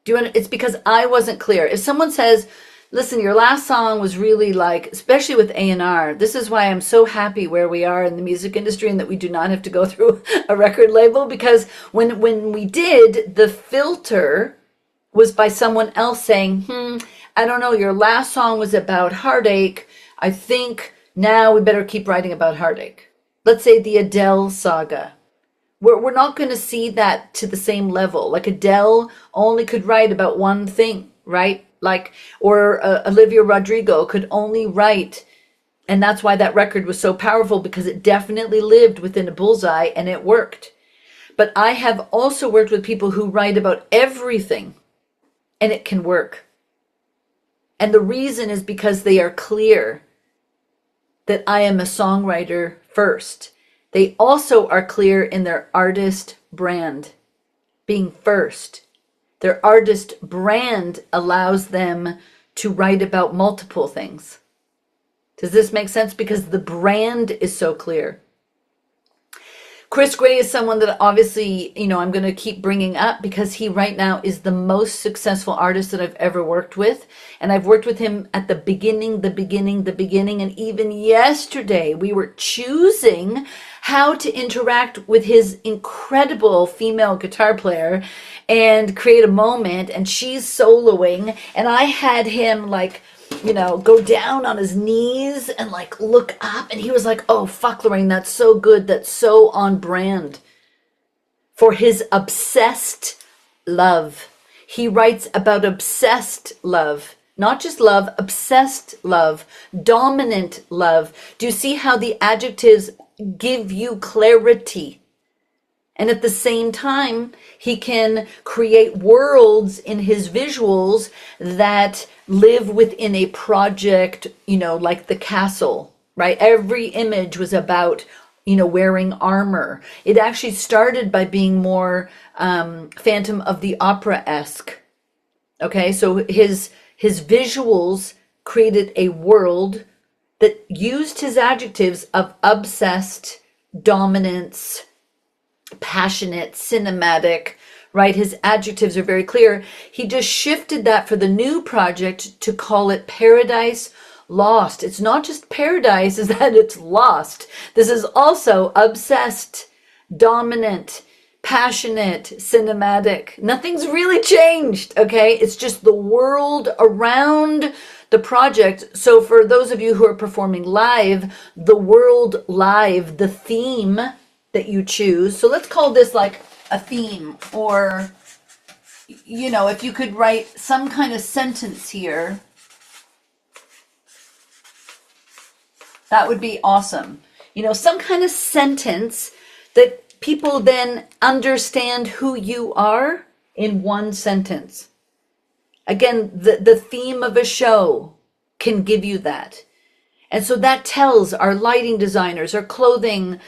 It's because I wasn't clear. If someone says, listen, your last song was really like, especially with A&R, this is why I'm so happy where we are in the music industry and that we do not have to go through a record label, because when we did, the filter was by someone else saying, I don't know, your last song was about heartache. I think now we better keep writing about heartache. Let's say the Adele saga. We're not going to see that to the same level. Like, Adele only could write about one thing, right? Like, or Olivia Rodrigo could only write, and that's why that record was so powerful, because it definitely lived within a bullseye and it worked. But I have also worked with people who write about everything, and it can work. And the reason is because they are clear that I am a songwriter first. They also are clear in their artist brand being first. Their artist brand allows them to write about multiple things. Does this make sense? Because the brand is so clear. Chris Gray is someone that obviously, I'm going to keep bringing up, because he right now is the most successful artist that I've ever worked with. And I've worked with him at the beginning. And even yesterday, we were choosing how to interact with his incredible female guitar player and create a moment. And she's soloing. And I had him go down on his knees and look up, and he was like, oh fuck, Lorraine, that's so good, that's so on brand for his obsessed love. He writes about obsessed love, Not just love, obsessed love, dominant love. Do you see how the adjectives give you clarity? And at the same time, he can create worlds in his visuals that live within a project, like the castle, right? Every image was about, wearing armor. It actually started by being more Phantom of the Opera-esque. Okay, so his visuals created a world that used his adjectives of obsessed, dominance, passionate, cinematic, right? His adjectives are very clear. He just shifted that for the new project to call it Paradise Lost. It's not just paradise, is that it's lost. This is also obsessed, dominant, passionate, cinematic. Nothing's really changed, okay? It's just the world around the project. So for those of you who are performing live, the world live, the theme that you choose. So let's call this like a theme, or, if you could write some kind of sentence here, that would be awesome. Some kind of sentence that people then understand who you are in one sentence. Again, the theme of a show can give you that. And so that tells our lighting designers, our clothing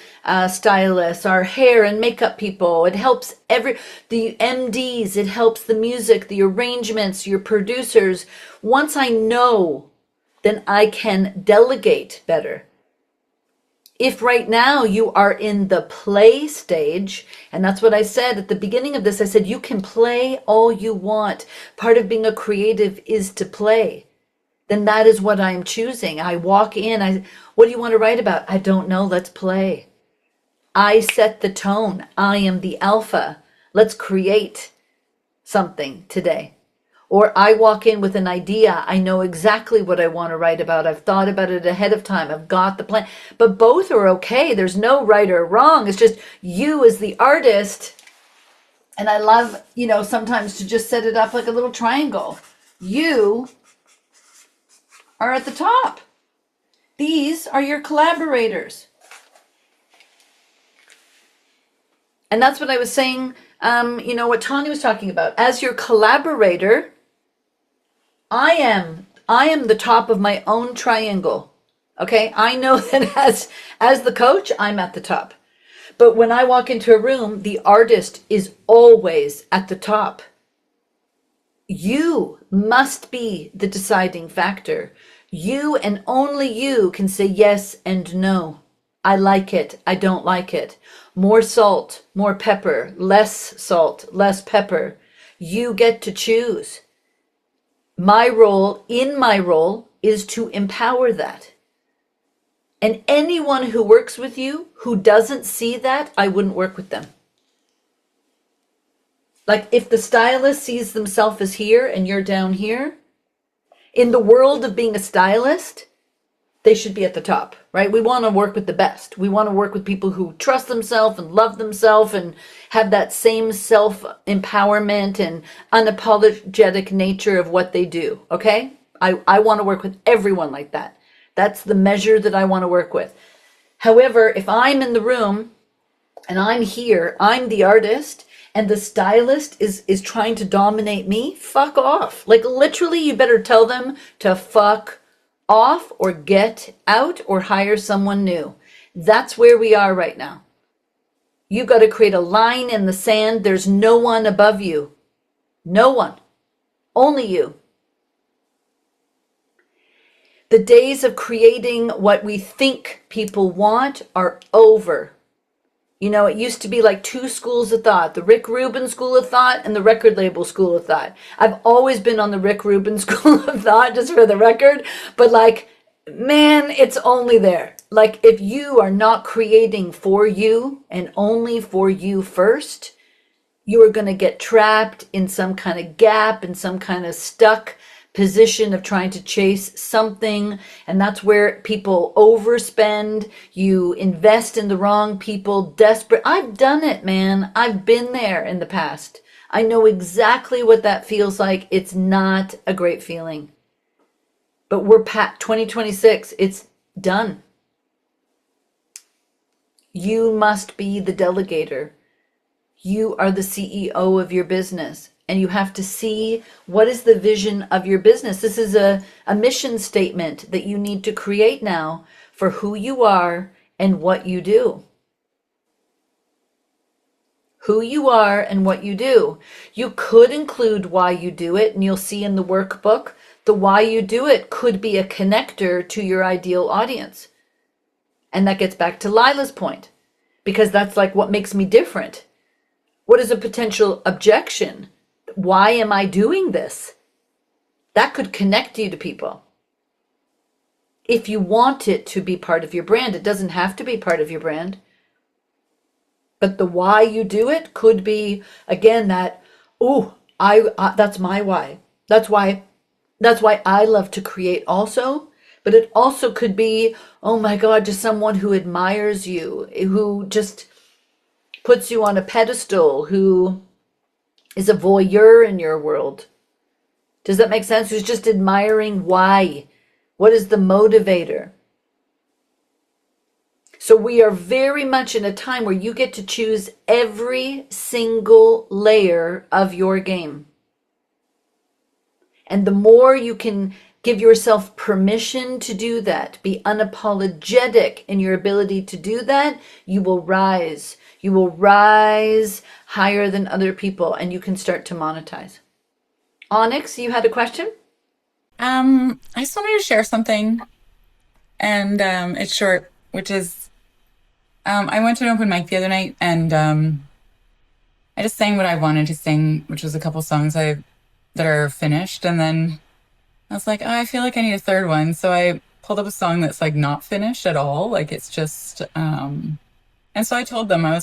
stylists, our hair and makeup people. It helps the MDs, it helps the music, the arrangements, your producers. Once I know, then I can delegate better. If right now you are in the play stage, and that's what I said at the beginning of this, I said you can play all you want. Part of being a creative is to play. Then that is what I'm choosing. I walk in, what do you want to write about? I don't know, let's play. I set the tone. I am the alpha. Let's create something today. Or I walk in with an idea. I know exactly what I want to write about. I've thought about it ahead of time. I've got the plan. But both are okay. There's no right or wrong. It's just you as the artist. And I love, sometimes to just set it up like a little triangle. You are at the top. These are your collaborators. And that's what I was saying, what Tanya was talking about. As your collaborator, I am the top of my own triangle. Okay? I know that as the coach, I'm at the top. But when I walk into a room, the artist is always at the top. You must be the deciding factor. You and only you can say yes and no. I like it. I don't like it. More salt, more pepper, less salt, less pepper. You get to choose. My role is to empower that. And anyone who works with you who doesn't see that, I wouldn't work with them. Like if the stylist sees themselves as here and you're down here, in the world of being a stylist, they should be at the top, right? We want to work with the best. We want to work with people who trust themselves and love themselves and have that same self-empowerment and unapologetic nature of what they do, okay? I want to work with everyone like that. That's the measure that I want to work with. However, if I'm in the room and I'm here, I'm the artist, and the stylist is trying to dominate me, fuck off. Like literally, you better tell them to fuck off or get out or hire someone new. That's where we are right now. You got to create a line in the sand. There's no one above you. No one. Only you. The days of creating what we think people want are over. It used to be like two schools of thought, the Rick Rubin school of thought and the record label school of thought. I've always been on the Rick Rubin school of thought, just for the record, but man, it's only there. Like if you are not creating for you and only for you first, you are going to get trapped in some kind of gap, in some kind of stuck position of trying to chase something, and that's where people overspend. You invest in the wrong people, desperate. I've done it, man. I've been there in the past. I know exactly what that feels like. It's not a great feeling. But we're 2026. It's done. You must be the delegator. You are the CEO of your business, and you have to see what is the vision of your business. This is a mission statement that you need to create now for who you are and what you do. Who you are and what you do. You could include why you do it, and you'll see in the workbook, the why you do it could be a connector to your ideal audience. And that gets back to Lila's point, because that's like what makes me different. What is a potential objection? Why am I doing this? That could connect you to people. If you want it to be part of your brand, it doesn't have to be part of your brand. But the why you do it could be, again, that, that's my why. That's why I love to create also. But it also could be, oh my God, just someone who admires you, who just puts you on a pedestal, who is a voyeur in your world. Does that make sense? Who's just admiring why? What is the motivator? So we are very much in a time where you get to choose every single layer of your game. And the more you can give yourself permission to do that, be unapologetic in your ability to do that, you will rise. You will rise higher than other people, and you can start to monetize. Onyx, you had a question? I just wanted to share something, and it's short, which is I went to an open mic the other night, and I just sang what I wanted to sing, which was a couple songs that are finished, and then I was like, oh, I feel like I need a third one, so I pulled up a song that's like not finished at all, like it's just and so I told them, I'm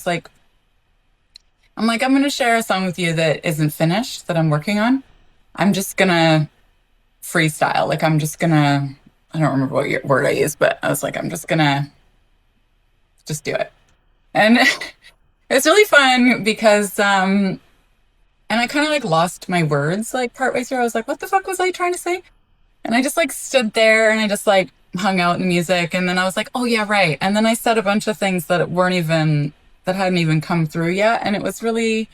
going to share a song with you that isn't finished, that I'm working on. I'm just going to freestyle. Like, I'm just going to, I don't remember what word I used, but I was like, I'm just going to just do it. And it's really fun because, and I kind of like lost my words, like partway through. I was like, what the fuck was I trying to say? And I just like stood there and I just like hung out in music, and then I was like, oh yeah, right. And then I said a bunch of things that hadn't even come through yet, and it was really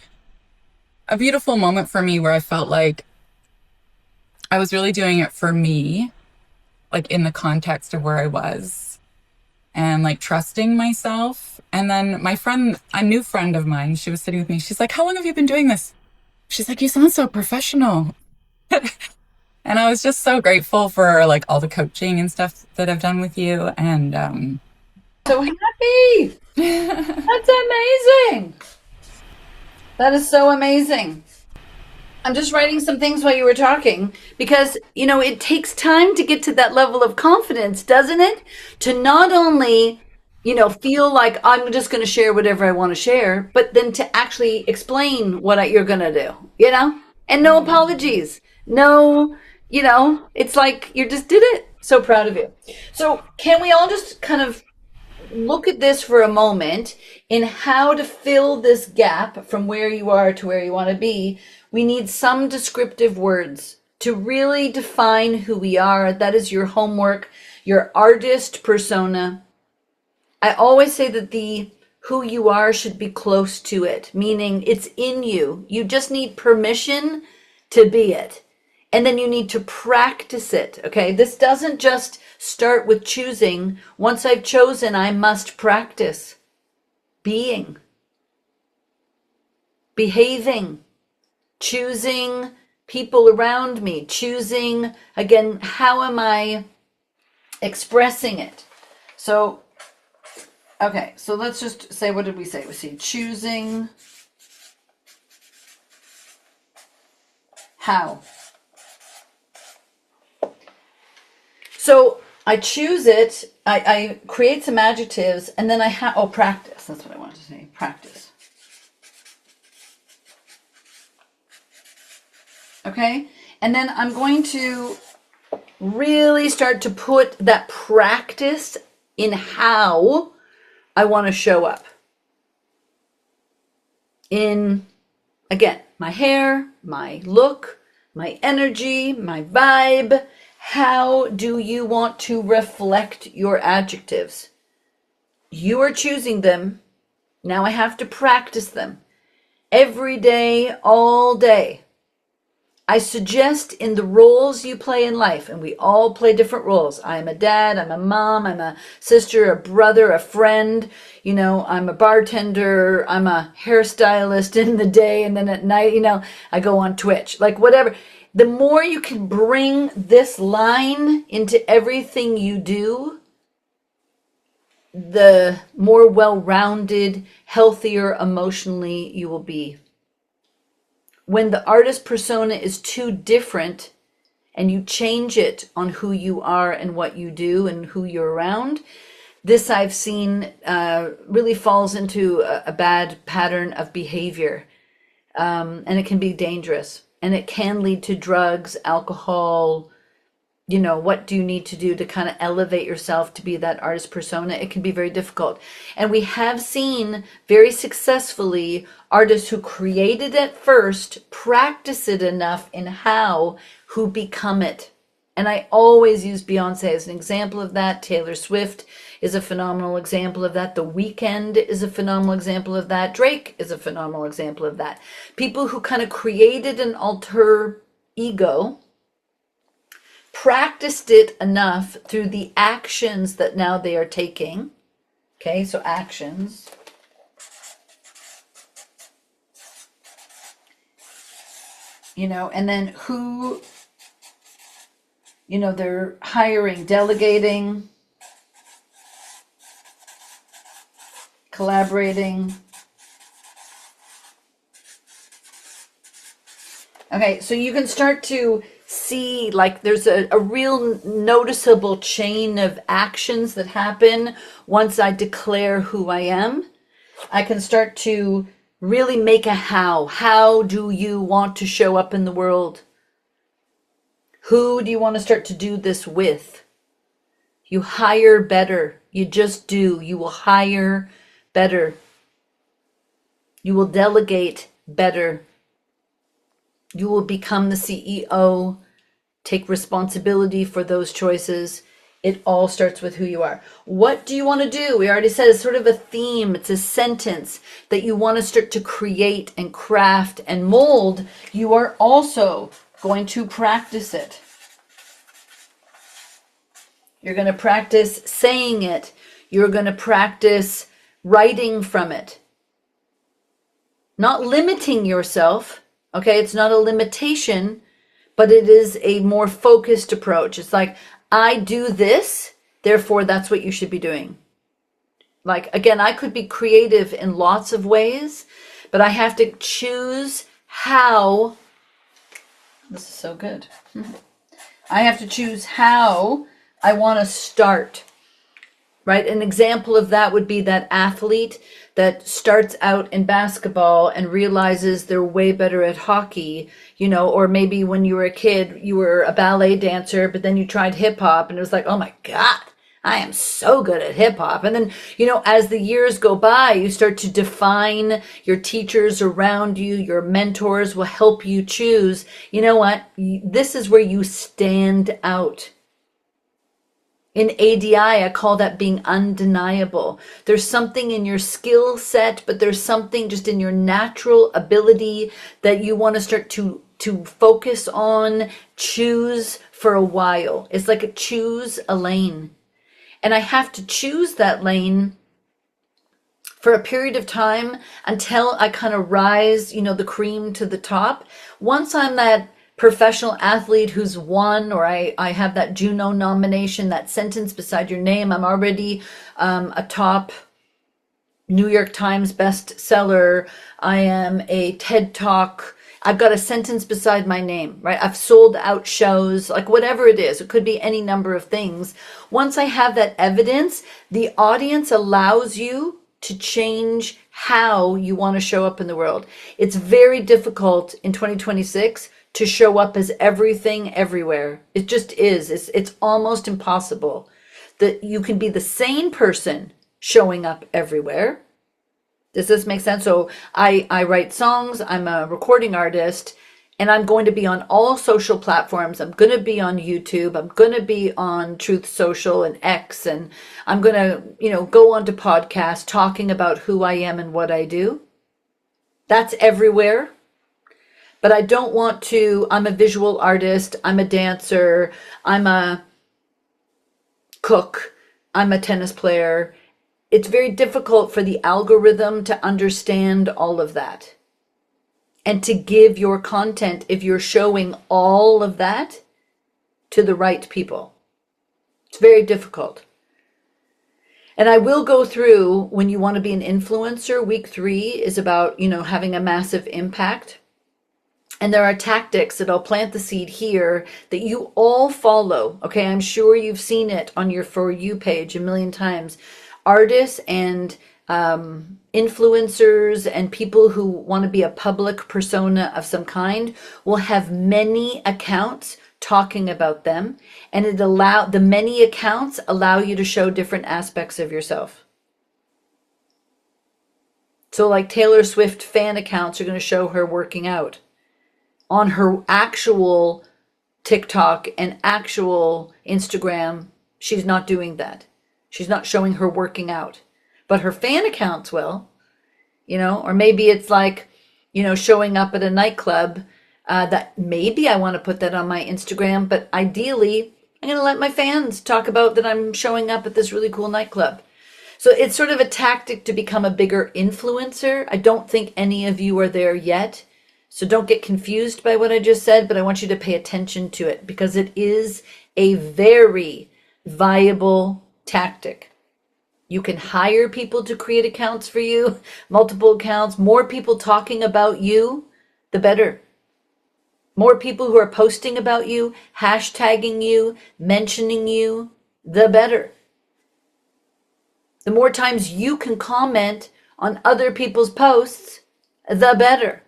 a beautiful moment for me where I felt like I was really doing it for me, like in the context of where I was, and like trusting myself. And then my friend, a new friend of mine, she was sitting with me, she's like, how long have you been doing this? She's like, you sound so professional. And I was just so grateful for like all the coaching and stuff that I've done with you. And so happy. That's amazing. That is so amazing. I'm just writing some things while you were talking, because, you know, it takes time to get to that level of confidence, doesn't it? To not only, you know, feel like I'm just going to share whatever I want to share, but then to actually explain what you're going to do, you know, and no apologies, no, you know, it's like you just did it. So proud of you. So can we all just kind of look at this for a moment in how to fill this gap from where you are to where you want to be? We need some descriptive words to really define who we are. That is your homework, your artist persona. I always say that the who you are should be close to it, meaning it's in you. You just need permission to be it. And then you need to practice it, okay? This doesn't just start with choosing. Once I've chosen, I must practice being, behaving, choosing people around me, choosing, again, how am I expressing it? So, okay, so let's just say, what did we say? We see choosing how. So I choose it, I create some adjectives, and then I practice. That's what I wanted to say, practice. Okay, and then I'm going to really start to put that practice in how I want to show up. In, again, my hair, my look, my energy, my vibe, How do you want to reflect your adjectives? You are choosing them. Now I have to practice them every day, all day. I suggest in the roles you play in life, and we all play different roles. I'm a dad, I'm a mom, I'm a sister, a brother, a friend. You know, I'm a bartender, I'm a hairstylist in the day, and then at night, you know, I go on Twitch, like whatever. The more you can bring this line into everything you do, the more well-rounded, healthier emotionally you will be. When the artist persona is too different and you change it on who you are and what you do and who you're around, this I've seen really falls into a bad pattern of behavior. And it can be dangerous. And it can lead to drugs, alcohol. You know, what do you need to do to kind of elevate yourself to be that artist persona? It can be very difficult. And we have seen very successfully artists who created it first, practice it enough in how, who become it. And I always use Beyonce as an example of that. Taylor Swift is a phenomenal example of that. The Weeknd is a phenomenal example of that. Drake is a phenomenal example of that. People who kind of created an alter ego, practiced it enough through the actions that now they are taking. Okay, so actions. You know, and then who, you know, they're hiring, delegating, collaborating. Okay, so you can start to see like there's a real noticeable chain of actions that happen once I declare who I am. I can start to really make a how. How do you want to show up in the world? Who do you want to start to do this with? You hire better. You just do. You will hire better. You will delegate better. You will become the CEO. Take responsibility for those choices. It all starts with who you are. What do you want to do? We already said it's sort of a theme. It's a sentence that you want to start to create and craft and mold. You are also going to practice it. You're going to practice saying it. You're going to practice writing from it. Not limiting yourself. Okay, it's not a limitation, but it is a more focused approach. It's like, I do this, therefore that's what you should be doing. Like, again, I could be creative in lots of ways, but I have to choose how. This is so good. I have to choose how I want to start. Right? An example of that would be that athlete that starts out in basketball and realizes they're way better at hockey, you know, or maybe when you were a kid, you were a ballet dancer, but then you tried hip hop and it was like, oh my God, I am so good at hip hop. And then, you know, as the years go by, you start to define your teachers around you, your mentors will help you choose, you know what, this is where you stand out. In ADI, I call that being undeniable. There's something in your skill set, but there's something just in your natural ability that you want to start to focus on, choose for a while. It's like a choose a lane. And I have to choose that lane for a period of time until I kind of rise, you know, the cream to the top. Once I'm that professional athlete who's won, or I have that Juno nomination, that sentence beside your name, I'm already a top New York Times bestseller. I am a TED Talk. I've got a sentence beside my name, right? I've sold out shows, like whatever it is. It could be any number of things. Once I have that evidence, the audience allows you to change how you want to show up in the world. It's very difficult in 2026 to show up as everything everywhere. It just is. It's almost impossible that you can be the same person showing up everywhere. Does this make sense? So I write songs. I'm a recording artist. And I'm going to be on all social platforms. I'm going to be on YouTube. I'm going to be on Truth Social and X. And I'm going to, go onto podcasts talking about who I am and what I do. That's everywhere. But I don't want to, I'm a visual artist. I'm a dancer. I'm a cook. I'm a tennis player. It's very difficult for the algorithm to understand all of that. And to give your content, if you're showing all of that, to the right people. It's very difficult. And I will go through, when you want to be an influencer, week 3 is about, having a massive impact. And there are tactics that I'll plant the seed here that you all follow. Okay, I'm sure you've seen it on your For You page a million times. Artists and influencers and people who want to be a public persona of some kind will have many accounts talking about them, and the many accounts allow you to show different aspects of yourself. So like Taylor Swift fan accounts are going to show her working out. On her actual TikTok and actual Instagram, she's not doing that. She's not showing her working out. But her fan accounts will, or maybe it's like, showing up at a nightclub, that maybe I want to put that on my Instagram, but ideally I'm going to let my fans talk about that I'm showing up at this really cool nightclub. So it's sort of a tactic to become a bigger influencer. I don't think any of you are there yet. So don't get confused by what I just said, but I want you to pay attention to it because it is a very viable tactic. You can hire people to create accounts for you, multiple accounts, more people talking about you, the better. More people who are posting about you, hashtagging you, mentioning you, the better. The more times you can comment on other people's posts, the better.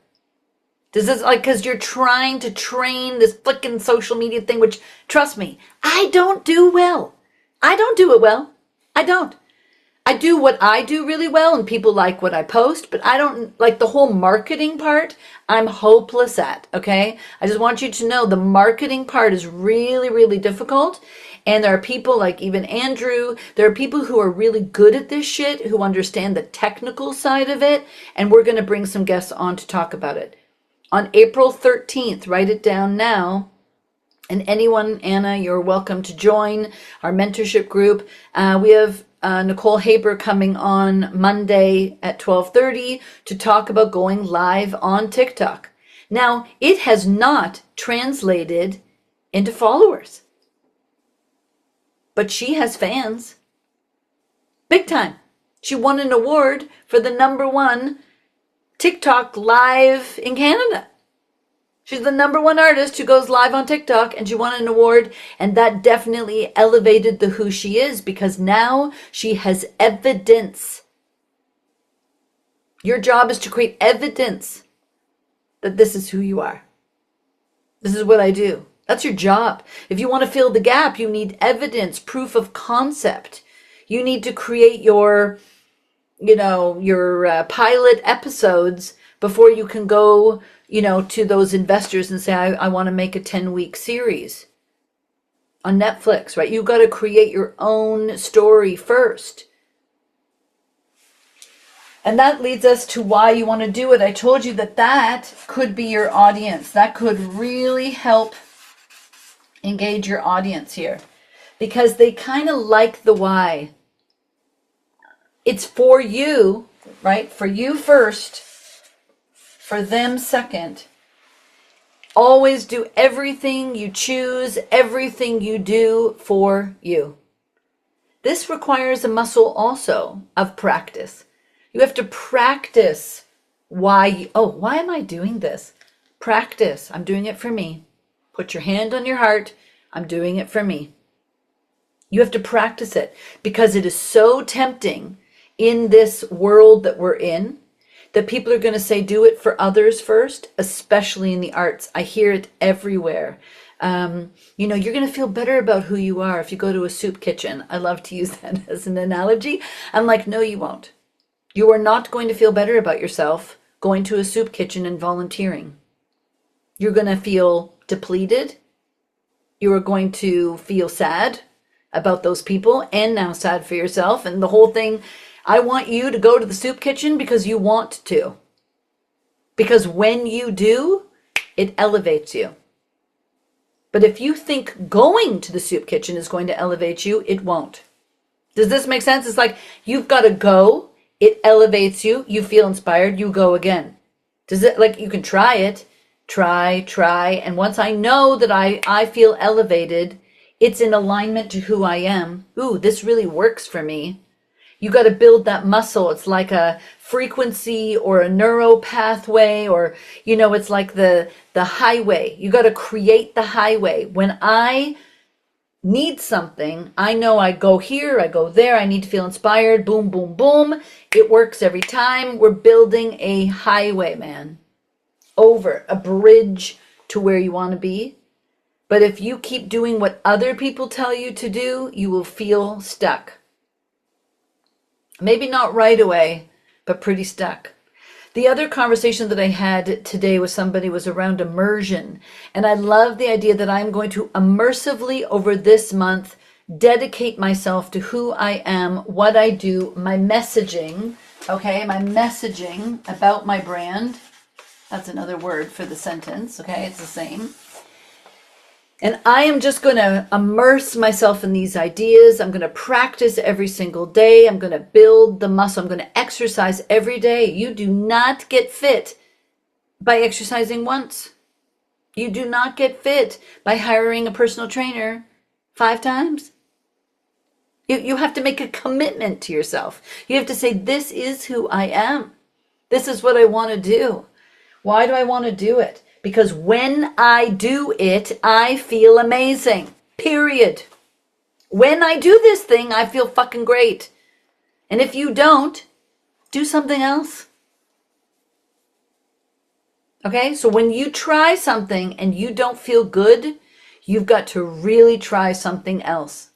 This is because you're trying to train this flicking social media thing, which, trust me, I don't do well. I don't do it well. I don't. I do what I do really well and people like what I post, but I don't like the whole marketing part. I'm hopeless at, okay? I just want you to know the marketing part is really, really difficult. And there are people like even Andrew, there are people who are really good at this shit, who understand the technical side of it. And we're going to bring some guests on to talk about it. On April 13th, write it down now. And anyone, Anna, you're welcome to join our mentorship group. We have Nicole Haber coming on Monday at 12:30 to talk about going live on TikTok. Now, it has not translated into followers, but she has fans. Big time. She won an award for the #1 TikTok live in Canada. She's the #1 artist who goes live on TikTok, and she won an award, and that definitely elevated the who she is because now she has evidence. Your job is to create evidence that this is who you are. This is what I do. That's your job. If you want to fill the gap, you need evidence, proof of concept. You need to create your pilot episodes before you can go to those investors and say, I want to make a 10-week series on Netflix, right? You've got to create your own story first. And that leads us to why you want to do it. I told you that could be your audience. That could really help engage your audience here because they kind of like the why. It's for you, right? For you first. For them second. Always do everything you choose, everything you do for you. This requires a muscle also of practice. You have to practice why am I doing this? Practice. I'm doing it for me. Put your hand on your heart. I'm doing it for me. You have to practice it because it is so tempting in this world that we're in that people are going to say, do it for others first, especially in the arts. I hear it everywhere. You're going to feel better about who you are if you go to a soup kitchen. I love to use that as an analogy. I'm like, no, you won't. You are not going to feel better about yourself going to a soup kitchen and volunteering. You're going to feel depleted. You are going to feel sad about those people and now sad for yourself. And the whole thing, I want you to go to the soup kitchen because you want to. Because when you do, it elevates you. But if you think going to the soup kitchen is going to elevate you, it won't. Does this make sense? It's like you've got to go. It elevates you. You feel inspired. You go again. Does it, like, you can try it. Try. And once I know that I feel elevated, it's in alignment to who I am. Ooh, this really works for me. You got to build that muscle. It's like a frequency or a neuro pathway, or, you know, it's like the highway. You got to create the highway. When I need something, I know I go here, I go there, I need to feel inspired. Boom, boom, boom. It works every time. We're building a highway, man. Over a bridge to where you want to be. But if you keep doing what other people tell you to do, you will feel stuck. Maybe not right away, but pretty stuck. The other conversation that I had today with somebody was around immersion. And I love the idea that I'm going to immersively over this month dedicate myself to who I am, what I do, my messaging, okay, my messaging about my brand. That's another word for the sentence, okay, it's the same. And I am just going to immerse myself in these ideas. I'm going to practice every single day. I'm going to build the muscle. I'm going to exercise every day. You do not get fit by exercising once. You do not get fit by hiring a personal trainer 5 times. You have to make a commitment to yourself. You have to say, this is who I am. This is what I want to do. Why do I want to do it? Because when I do it, I feel amazing. Period. When I do this thing, I feel fucking great. And if you don't, do something else. Okay? So when you try something and you don't feel good, you've got to really try something else.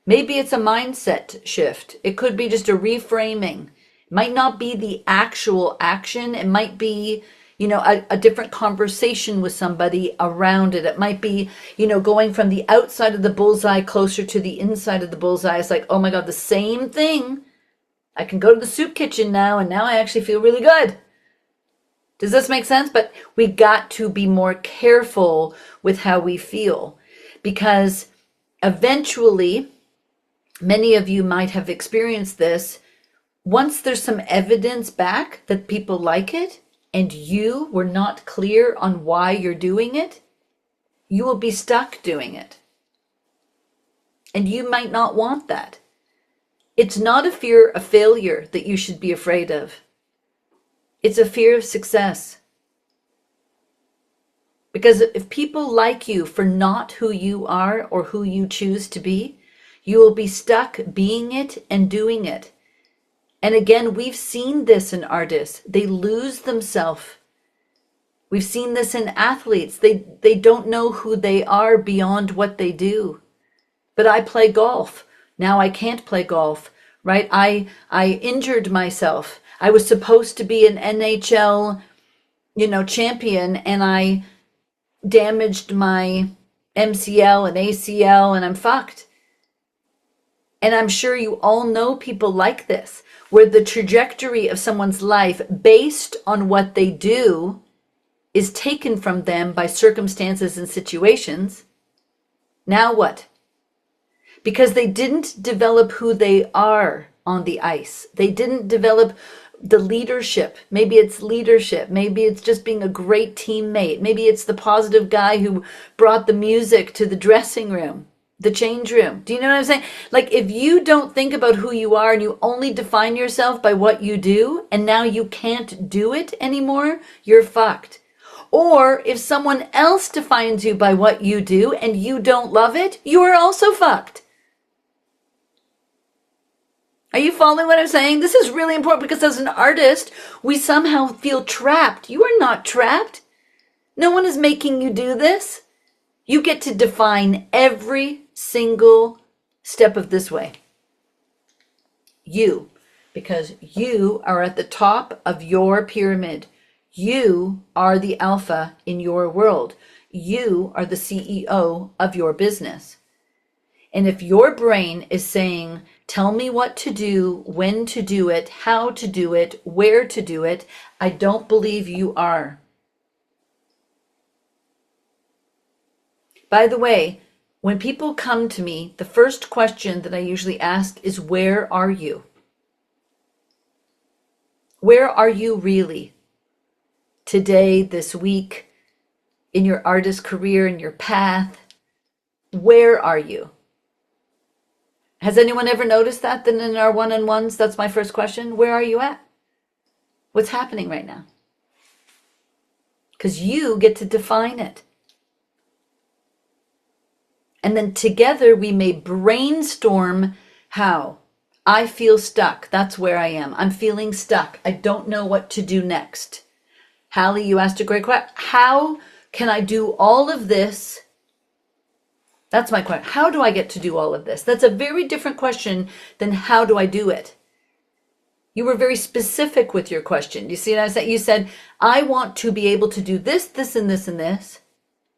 Maybe it's a mindset shift. It could be just a reframing. It might not be the actual action. It might be, you know, a different conversation with somebody around it. It might be, you know, going from the outside of the bullseye closer to the inside of the bullseye. It's like, oh my God, the same thing. I can go to the soup kitchen now, and now I actually feel really good. Does this make sense? But we got to be more careful with how we feel, because eventually, many of you might have experienced this. Once there's some evidence back that people like it, and you were not clear on why you're doing it, you will be stuck doing it. And you might not want that. It's not a fear of failure that you should be afraid of. It's a fear of success. Because if people like you for not who you are or who you choose to be, you will be stuck being it and doing it. And again, we've seen this in artists. They lose themselves. We've seen this in athletes. They don't know who they are beyond what they do. But I play golf. Now I can't play golf, right? I injured myself. I was supposed to be an NHL, you know, champion, and I damaged my MCL and ACL, and I'm fucked. And I'm sure you all know people like this, where the trajectory of someone's life based on what they do is taken from them by circumstances and situations. Now what? Because they didn't develop who they are on the ice. They didn't develop the leadership. Maybe it's leadership. Maybe it's just being a great teammate. Maybe it's the positive guy who brought the music to the dressing room, the change room. Do you know what I'm saying? Like, if you don't think about who you are and you only define yourself by what you do, and now you can't do it anymore, you're fucked. Or if someone else defines you by what you do and you don't love it, you are also fucked. Are you following what I'm saying? This is really important, because as an artist, we somehow feel trapped. You are not trapped. No one is making you do this. You get to define every single step of this way. You, because you are at the top of your pyramid. You are the alpha in your world. You are the CEO of your business. And if your brain is saying, tell me what to do, when to do it, how to do it, where to do it, I don't believe you are. By the way, when people come to me, the first question that I usually ask is, where are you? Where are you really? Today, this week, in your artist career, in your path, where are you? Has anyone ever noticed that? Then in our one-on-ones, that's my first question. Where are you at? What's happening right now? Because you get to define it. And then together we may brainstorm how. I feel stuck. That's where I am. I'm feeling stuck. I don't know what to do next. Hallie, you asked a great question. How can I do all of this? That's my question. How do I get to do all of this? That's a very different question than how do I do it? You were very specific with your question. You see what I said? You said, I want to be able to do this, this, and this, and this.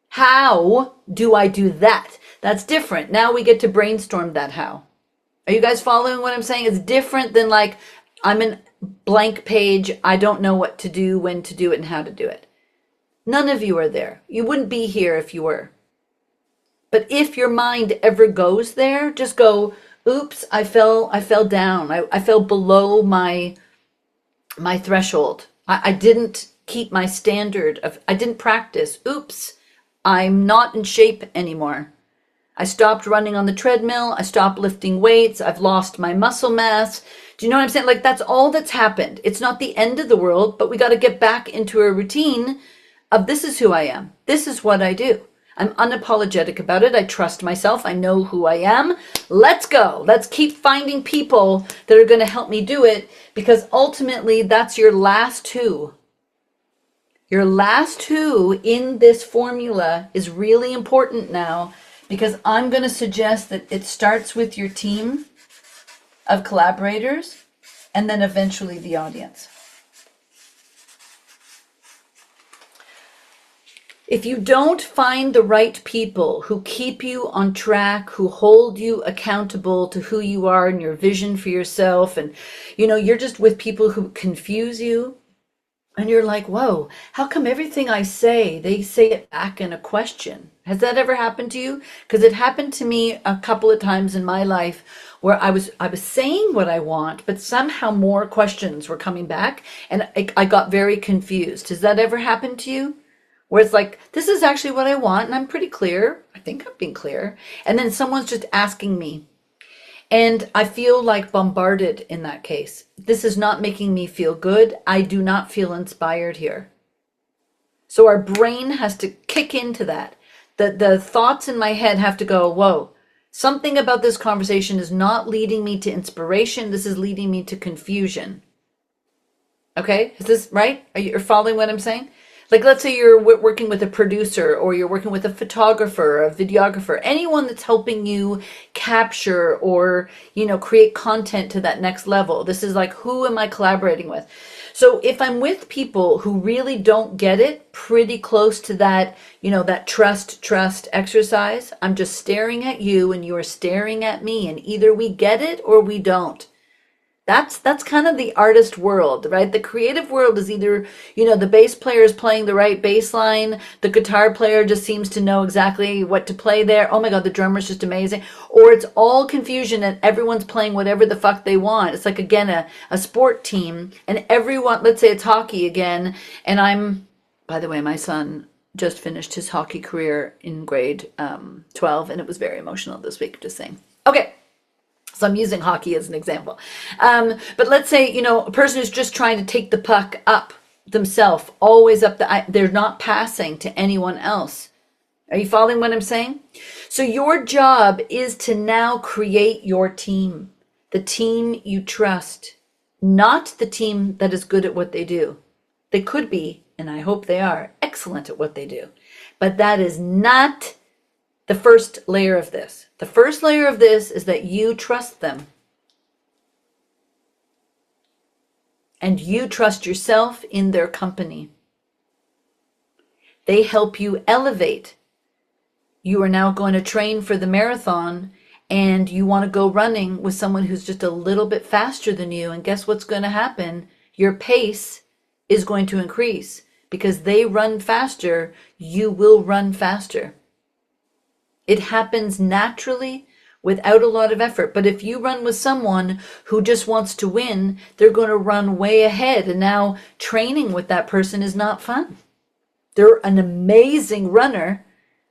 How do I do that? That's different. Now we get to brainstorm that how. Are you guys following what I'm saying? It's different than like, I'm a blank page. I don't know what to do, when to do it, and how to do it. None of you are there. You wouldn't be here if you were. But if your mind ever goes there, just go, oops, I fell down. I fell below my threshold. I didn't keep my standard I didn't practice. Oops, I'm not in shape anymore. I stopped running on the treadmill. I stopped lifting weights. I've lost my muscle mass. Do you know what I'm saying? Like, that's all that's happened. It's not the end of the world, but we got to get back into a routine of, this is who I am. This is what I do. I'm unapologetic about it. I trust myself. I know who I am. Let's go. Let's keep finding people that are going to help me do it, because ultimately that's your last who. Your last who in this formula is really important now, because I'm going to suggest that it starts with your team of collaborators and then eventually the audience. If you don't find the right people who keep you on track, who hold you accountable to who you are and your vision for yourself, and you're just with people who confuse you, and you're like, whoa, how come everything I say, they say it back in a question? Has that ever happened to you? Because it happened to me a couple of times in my life where I was saying what I want, but somehow more questions were coming back, and I got very confused. Has that ever happened to you? Where it's like, this is actually what I want, and I'm pretty clear. I think I'm being clear. And then someone's just asking me. And I feel like bombarded in that case. This is not making me feel good. I do not feel inspired here. So our brain has to kick into that. The thoughts in my head have to go, whoa, something about this conversation is not leading me to inspiration. This is leading me to confusion. Okay, is this right? Are you following what I'm saying? Like, let's say you're working with a producer, or you're working with a photographer, a videographer, anyone that's helping you capture or, create content to that next level. This is like, who am I collaborating with? So if I'm with people who really don't get it, pretty close to that, that trust exercise, I'm just staring at you and you are staring at me, and either we get it or we don't. That's kind of the artist world, right? The creative world is either, the bass player is playing the right bass line, the guitar player just seems to know exactly what to play there. Oh my God, the drummer's just amazing. Or it's all confusion and everyone's playing whatever the fuck they want. It's like, again, a sport team, and everyone, let's say it's hockey again, and by the way, my son just finished his hockey career in grade 12, and it was very emotional this week, just saying. Okay. So I'm using hockey as an example. But let's say, a person who's just trying to take the puck up themselves, always up they're not passing to anyone else. Are you following what I'm saying? So your job is to now create your team, the team you trust, not the team that is good at what they do. They could be, and I hope they are, excellent at what they do. But that is not the first layer of this. The first layer of this is that you trust them. And you trust yourself in their company. They help you elevate. You are now going to train for the marathon, and you want to go running with someone who's just a little bit faster than you. And guess what's going to happen? Your pace is going to increase. Because they run faster, you will run faster. It happens naturally without a lot of effort. But if you run with someone who just wants to win, they're going to run way ahead. And now training with that person is not fun. They're an amazing runner,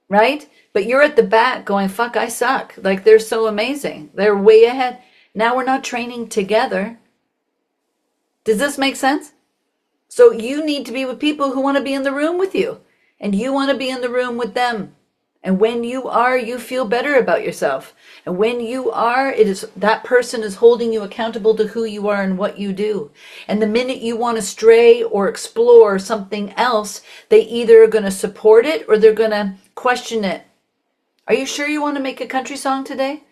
right? But you're at the back going, fuck, I suck. Like, they're so amazing. They're way ahead. Now we're not training together. Does this make sense? So you need to be with people who want to be in the room with you, and you want to be in the room with them. And when you are, you feel better about yourself. And when you are, it is that person is holding you accountable to who you are and what you do. And the minute you want to stray or explore something else, they either are going to support it or they're going to question it. Are you sure you want to make a country song today?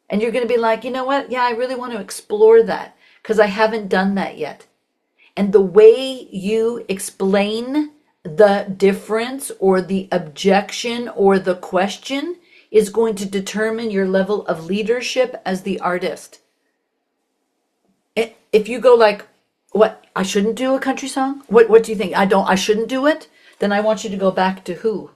And you're going to be like, you know what? Yeah, I really want to explore that because I haven't done that yet. And the way you explain the difference or the objection or the question is going to determine your level of leadership as the artist. If you go like, what, I shouldn't do a country song? What do you think? I shouldn't do it? Then I want you to go back to who?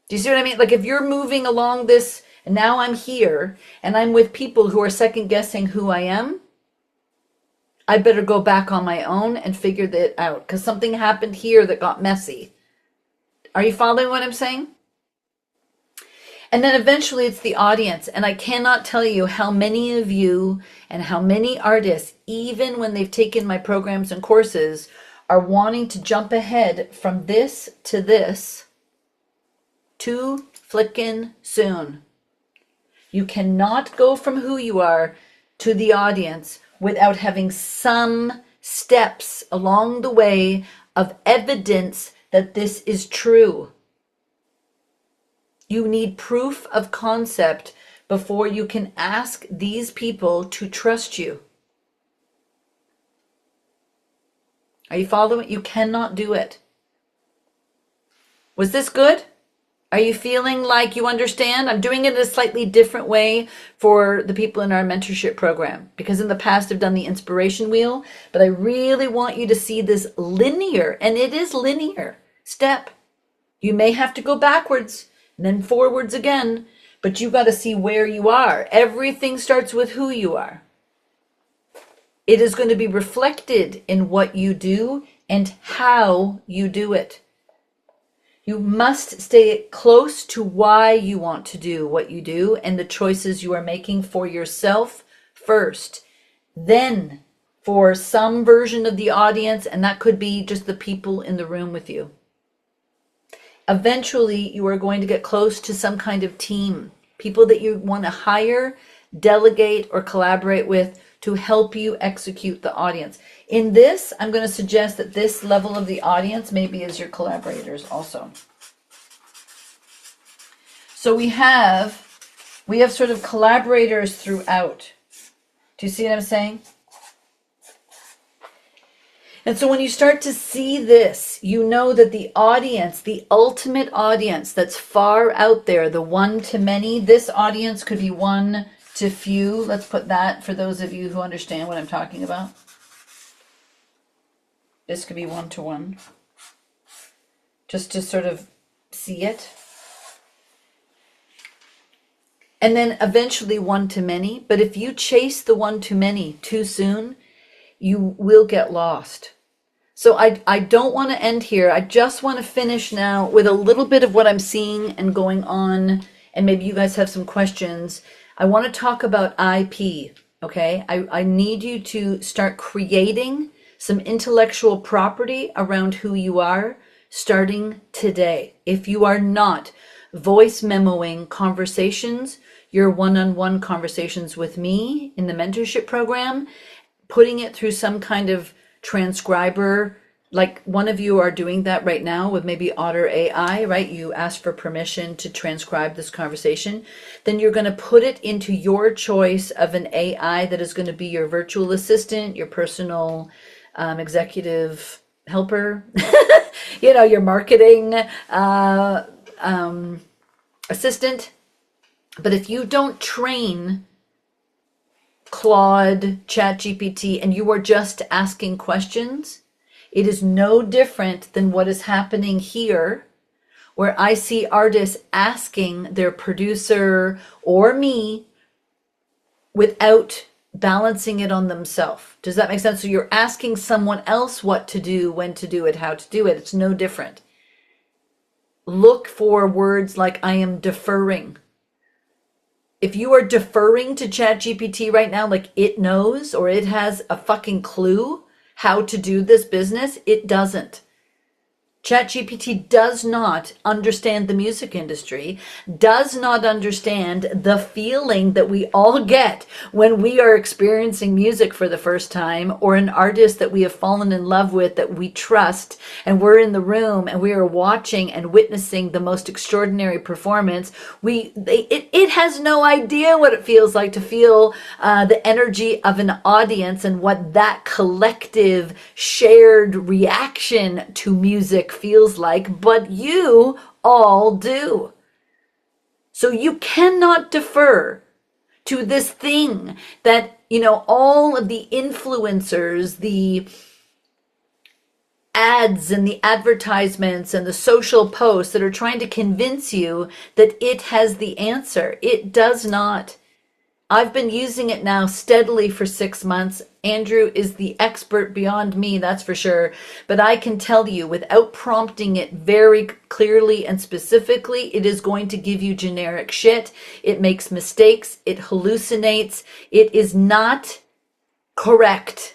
Do you see what I mean? Like, if you're moving along this, and now I'm here, and I'm with people who are second guessing who I am, I better go back on my own and figure that out because something happened here that got messy. Are you following what I'm saying? And then eventually it's the audience. And I cannot tell you how many of you and how many artists, even when they've taken my programs and courses, are wanting to jump ahead from this to this too flickin' soon. You cannot go from who you are to the audience without having some steps along the way of evidence that this is true. You need proof of concept before you can ask these people to trust you. Are you following? You cannot do it. Was this good? Are you feeling like you understand? I'm doing it in a slightly different way for the people in our mentorship program because in the past I've done the inspiration wheel, but I really want you to see this linear, and it is linear, step. You may have to go backwards and then forwards again, but you got to see where you are. Everything starts with who you are. It is going to be reflected in what you do and how you do it. You must stay close to why you want to do what you do and the choices you are making for yourself first. Then for some version of the audience, and that could be just the people in the room with you. Eventually, you are going to get close to some kind of team, people that you want to hire, delegate, or collaborate with to help you execute the audience. In this, I'm going to suggest that this level of the audience maybe is your collaborators also. So we have sort of collaborators throughout. Do you see what I'm saying? And so when you start to see this, you know that the audience, the ultimate audience that's far out there, the one to many, this audience could be one to few. Let's put that for those of you who understand what I'm talking about. This could be one to one. Just to sort of see it. And then eventually one to many. But if you chase the one to many too soon, you will get lost. So I don't want to end here. I just want to finish now with a little bit of what I'm seeing and going on. And maybe you guys have some questions. I want to talk about IP, okay? I need you to start creating some intellectual property around who you are starting today. If you are not voice memoing conversations, your one-on-one conversations with me in the mentorship program, putting it through some kind of transcriber, like one of you are doing that right now with maybe Otter AI, right? You ask for permission to transcribe this conversation. Then you're going to put it into your choice of an AI that is going to be your virtual assistant, your personal executive helper, your marketing assistant. But if you don't train Claude, ChatGPT, and you are just asking questions, it is no different than what is happening here, where I see artists asking their producer or me without balancing it on themselves. Does that make sense? So you're asking someone else what to do, when to do it, how to do it. It's no different. Look for words like I am deferring. If you are deferring to ChatGPT right now, like it knows or it has a fucking clue how to do this business, it doesn't. ChatGPT does not understand the music industry, does not understand the feeling that we all get when we are experiencing music for the first time, or an artist that we have fallen in love with, that we trust, and we're in the room and we are watching and witnessing the most extraordinary performance. It has no idea what it feels like to feel the energy of an audience and what that collective shared reaction to music feels like, but you all do. So you cannot defer to this thing that, all of the influencers, the ads and the advertisements and the social posts that are trying to convince you that it has the answer. It does not. I've been using it now steadily for 6 months. Andrew is the expert beyond me, that's for sure. But I can tell you, without prompting it very clearly and specifically, it is going to give you generic shit. It makes mistakes. It hallucinates. It is not correct.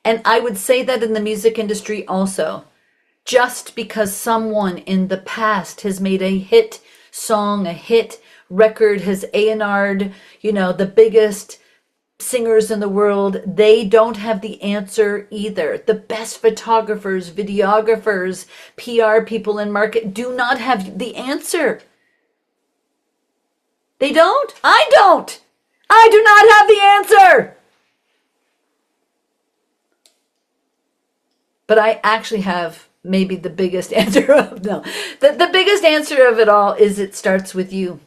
And I would say that in the music industry also. Just because someone in the past has made a hit song, a hit record, has A&R'd, the biggest singers in the world, they don't have the answer either. The best photographers, videographers, PR people in market do not have the answer. They don't. I don't. I do not have the answer. But I actually have maybe the biggest answer of, no. The biggest answer of it all is it starts with you.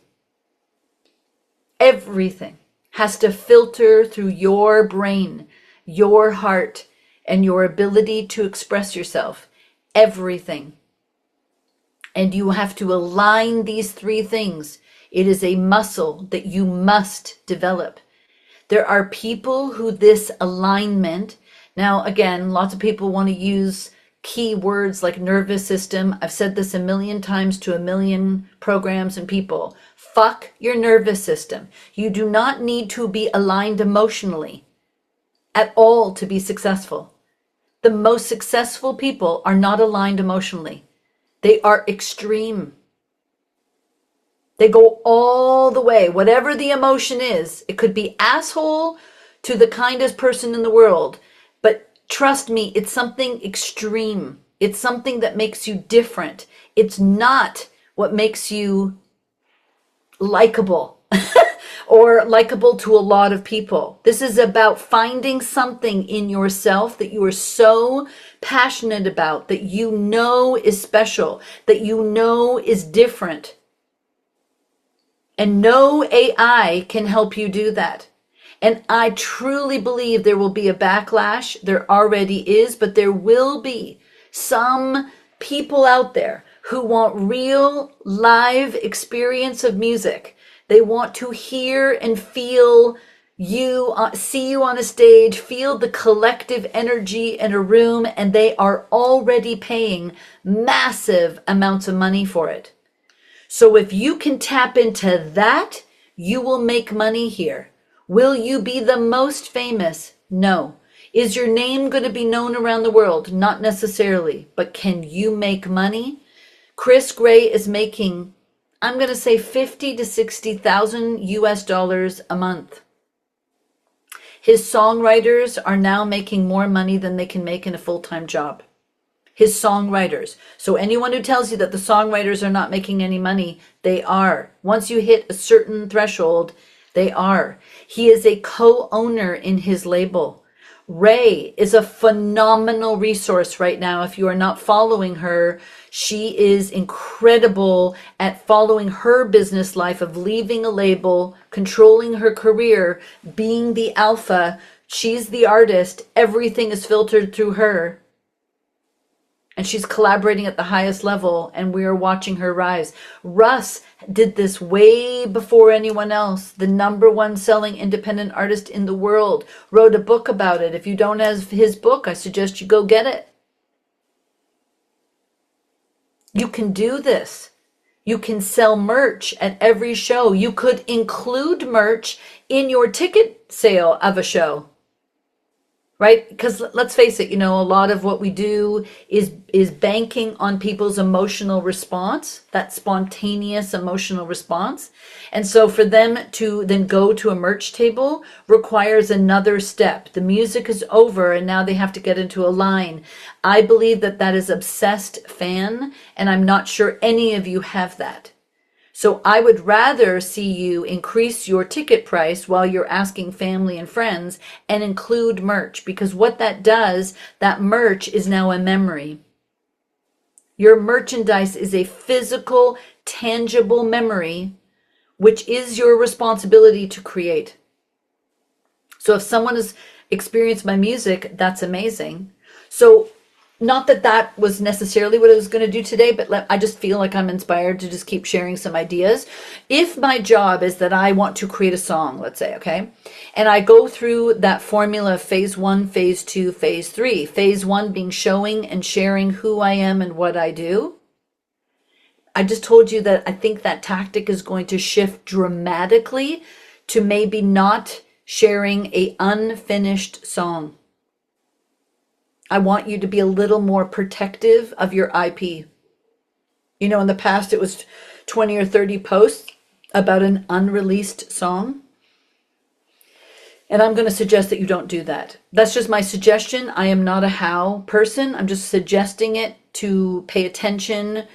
Everything has to filter through your brain, your heart, and your ability to express yourself. Everything. And you have to align these three things. It is a muscle that you must develop. There are people who this alignment, now again, lots of people want to use key words like nervous system. I've said this a million times to a million programs and people. Fuck your nervous system. You do not need to be aligned emotionally at all to be successful. The most successful people are not aligned emotionally. They are extreme. They go all the way. Whatever the emotion is, it could be asshole to the kindest person in the world. But trust me, it's something extreme. It's something that makes you different. It's not what makes you likable or likable to a lot of people. This is about finding something in yourself that you are so passionate about, that you know is special, that you know is different. And no AI can help you do that. And I truly believe there will be a backlash. There already is, but there will be some people out there who want real live experience of music. They want to hear and feel you, see you on a stage, feel the collective energy in a room, and they are already paying massive amounts of money for it. So if you can tap into that, you will make money here. Will you be the most famous? No. Is your name going to be known around the world? Not necessarily. But can you make money? Chris Gray is making, I'm going to say 50 to 60,000 US dollars a month. His songwriters are now making more money than they can make in a full-time job. His songwriters. So anyone who tells you that the songwriters are not making any money, they are. Once you hit a certain threshold, they are. He is a co-owner in his label. Ray is a phenomenal resource right now. If you are not following her, she is incredible at following her business life of leaving a label, controlling her career, being the alpha. She's the artist. Everything is filtered through her. And she's collaborating at the highest level, and we are watching her rise. Russ did this way before anyone else. The #1 selling independent artist in the world, wrote a book about it. If you don't have his book, I suggest you go get it. You can do this. You can sell merch at every show. You could include merch in your ticket sale of a show. Right? Because let's face it, a lot of what we do is banking on people's emotional response, that spontaneous emotional response. And so for them to then go to a merch table requires another step. The music is over and now they have to get into a line. I believe that that is obsessed fan, and I'm not sure any of you have that. So I would rather see you increase your ticket price while you're asking family and friends and include merch, because what that does, that merch is now a memory. Your merchandise is a physical, tangible memory, which is your responsibility to create. So if someone has experienced my music, that's amazing. So not that that was necessarily what I was going to do today, but I just feel like I'm inspired to just keep sharing some ideas. If my job is that I want to create a song, let's say, okay, and I go through that formula of phase 1, phase 2, phase 3, phase 1 being showing and sharing who I am and what I do. I just told you that I think that tactic is going to shift dramatically to maybe not sharing a unfinished song. I want you to be a little more protective of your IP. In the past it was 20 or 30 posts about an unreleased song. And I'm going to suggest that you don't do that. That's just my suggestion. I am not a how person. I'm just suggesting it to pay attention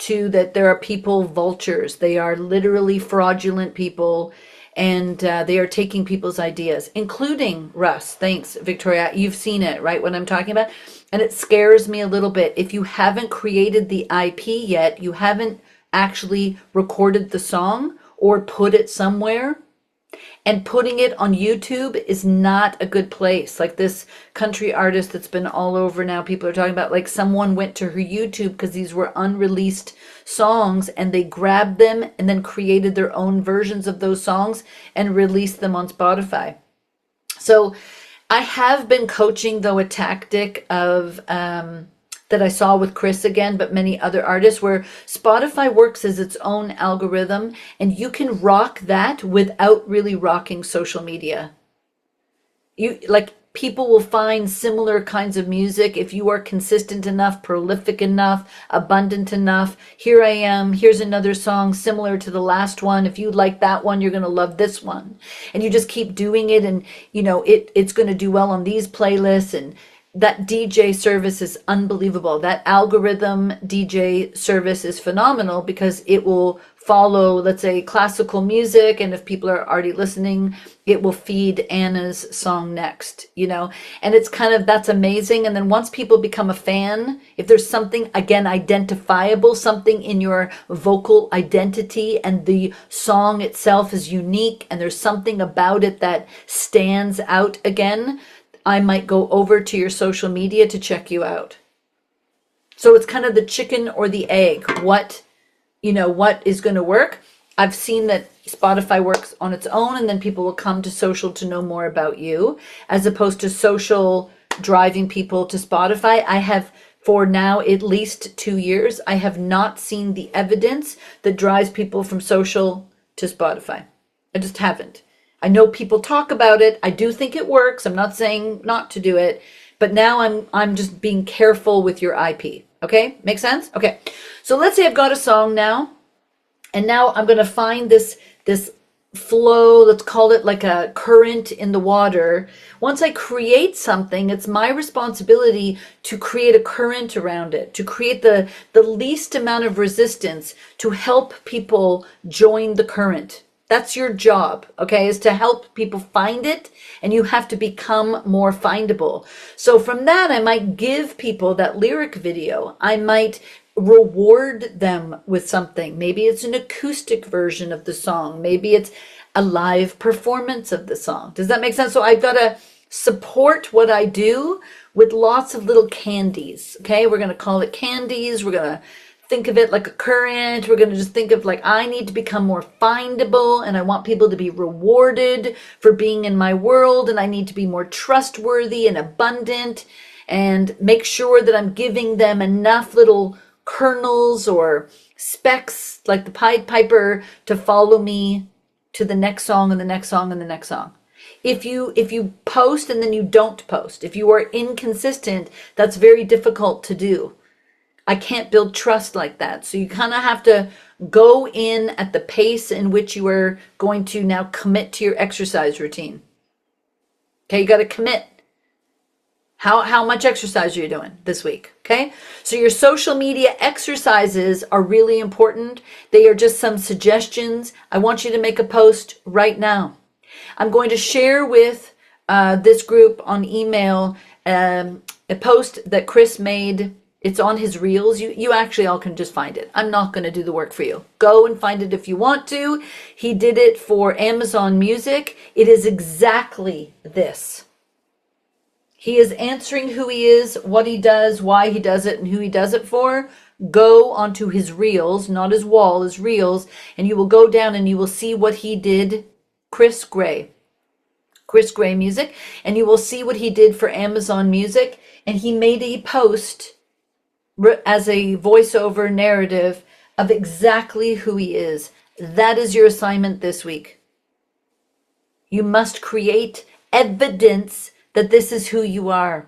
to that there are people vultures. They are literally fraudulent people. And they are taking people's ideas, including Russ. Thanks, Victoria. You've seen it, right? What I'm talking about. And it scares me a little bit. If you haven't created the IP yet, you haven't actually recorded the song or put it somewhere. And putting it on YouTube is not a good place. Like this country artist that's been all over now, people are talking about, like someone went to her YouTube because these were unreleased songs and they grabbed them and then created their own versions of those songs and released them on Spotify. So I have been coaching, though, a tactic of that I saw with Chris again, but many other artists, where Spotify works as its own algorithm and you can rock that without really rocking social media. People will find similar kinds of music if you are consistent enough, prolific enough, abundant enough. Here I am, here's another song similar to the last one. If you like that one, you're going to love this one. And you just keep doing it, and it's going to do well on these playlists. And that DJ service is unbelievable. That algorithm DJ service is phenomenal because it will follow, let's say, classical music, and if people are already listening, it will feed Anna's song next, and it's that's amazing. And then once people become a fan, if there's something, again, identifiable, something in your vocal identity and the song itself is unique and there's something about it that stands out, again, I might go over to your social media to check you out. So it's kind of the chicken or the egg. What is going to work? I've seen that Spotify works on its own, and then people will come to social to know more about you, as opposed to social driving people to Spotify. I have, for now at least 2 years, I have not seen the evidence that drives people from social to Spotify. I just haven't. I know people talk about it. I do think it works. I'm not saying not to do it, but now I'm just being careful with your IP. Okay, make sense? Okay, so let's say I've got a song now, and now I'm going to find this flow. Let's call it like a current in the water. Once I create something, it's my responsibility to create a current around it, to create the least amount of resistance to help people join the current. That's your job, okay, is to help people find it, and you have to become more findable. So from that, I might give people that lyric video. I might reward them with something. Maybe it's an acoustic version of the song. Maybe it's a live performance of the song. Does that make sense? So I've got to support what I do with lots of little candies, okay? We're going to call it candies. We're going to think of it like a current. We're going to just think of like, I need to become more findable, and I want people to be rewarded for being in my world, and I need to be more trustworthy and abundant, and make sure that I'm giving them enough little kernels or specks like the Pied Piper to follow me to the next song and the next song and the next song. If you post and then you don't post, if you are inconsistent, that's very difficult to do. I can't build trust like that. So you kind of have to go in at the pace in which you are going to now commit to your exercise routine. Okay, you got to commit. How much exercise are you doing this week? Okay, so your social media exercises are really important. They are just some suggestions. I want you to make a post right now. I'm going to share with this group on email a post that Chris made. It's on his reels. You actually all can just find it. I'm not going to do the work for you. Go and find it if you want to. He did it for Amazon Music. It is exactly this. He is answering who he is, what he does, why he does it, and who he does it for. Go onto his reels, not his wall, his reels, and you will go down and you will see what he did. Chris Gray Music, and you will see what he did for Amazon Music. And he made a post as a voiceover narrative of exactly who he is. That is your assignment this week. You must create evidence that this is who you are.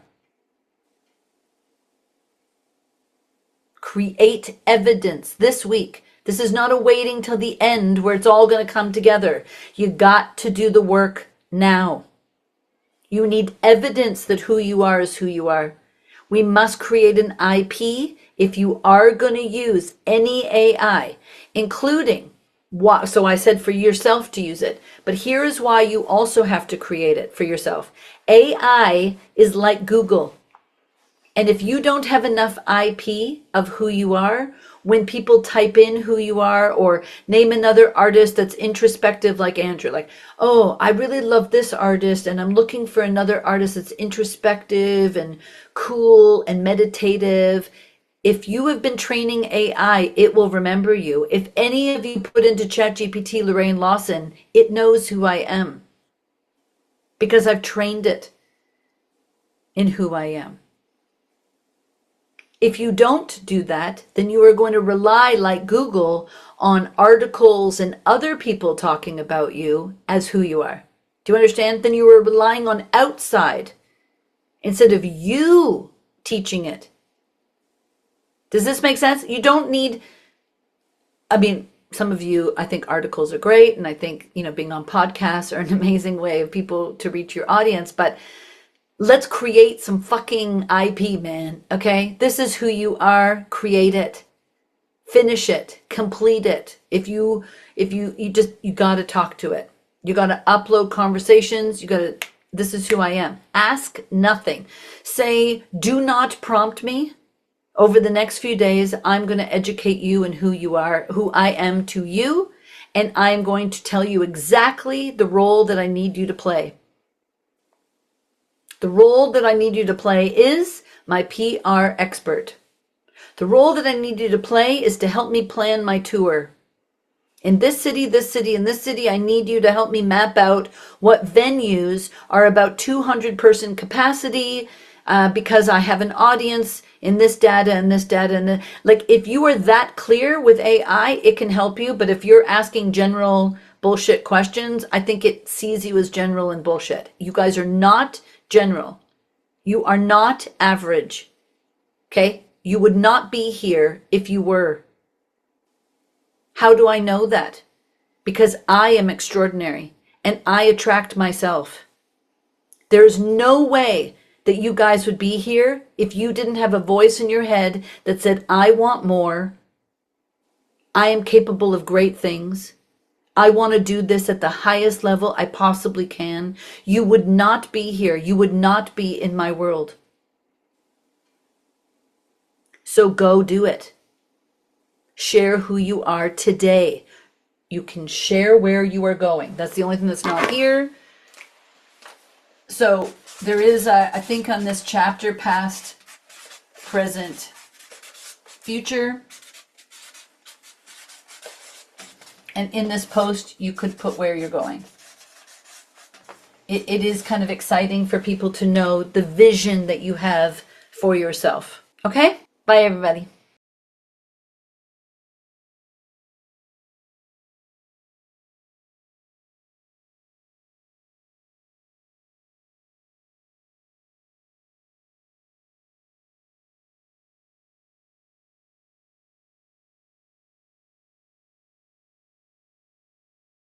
Create evidence this week. This is not a waiting till the end where it's all going to come together. You got to do the work now. You need evidence that who you are is who you are. We must create an IP if you are going to use any AI, including what, so I said for yourself to use it, but here is why you also have to create it for yourself. AI is like Google. And if you don't have enough IP of who you are, when people type in who you are or name another artist that's introspective like Andrew, like, oh, I really love this artist and I'm looking for another artist that's introspective and cool and meditative. If you have been training AI, it will remember you. If any of you put into ChatGPT Lorraine Lawson, it knows who I am because I've trained it in who I am. If you don't do that, then you are going to rely, like Google, on articles and other people talking about you as who you are. Do you understand? Then you are relying on outside instead of you teaching it. Does this make sense? You don't need, I mean, some of you, I think articles are great, and I think, being on podcasts are an amazing way of people to reach your audience, but let's create some fucking IP, man. Okay? This is who you are. Create it. Finish it. Complete it. You got to talk to it. You got to upload conversations. This is who I am. Ask nothing. Say, do not prompt me. Over the next few days, I'm going to educate you in who you are, who I am to you, and I'm going to tell you exactly the role that I need you to play. The role that I need you to play is my PR expert. The role that I need you to play is to help me plan my tour. In this city, and this city, I need you to help me map out what venues are about 200 person capacity because I have an audience in this data and this data. And like, if you are that clear with AI, it can help you. But if you're asking general bullshit questions, I think it sees you as general and bullshit. You guys are not general. You are not average. Okay? You would not be here if you were. How do I know that? Because I am extraordinary and I attract myself. There's no way that you guys would be here if you didn't have a voice in your head that said, I want more. I am capable of great things. I want to do this at the highest level I possibly can. You would not be here. You would not be in my world. So go do it. Share who you are today. You can share where you are going. That's the only thing that's not here. So there is, I think, on this chapter, past, present, future. And in this post, you could put where you're going. It is kind of exciting for people to know the vision that you have for yourself. Okay? Bye, everybody.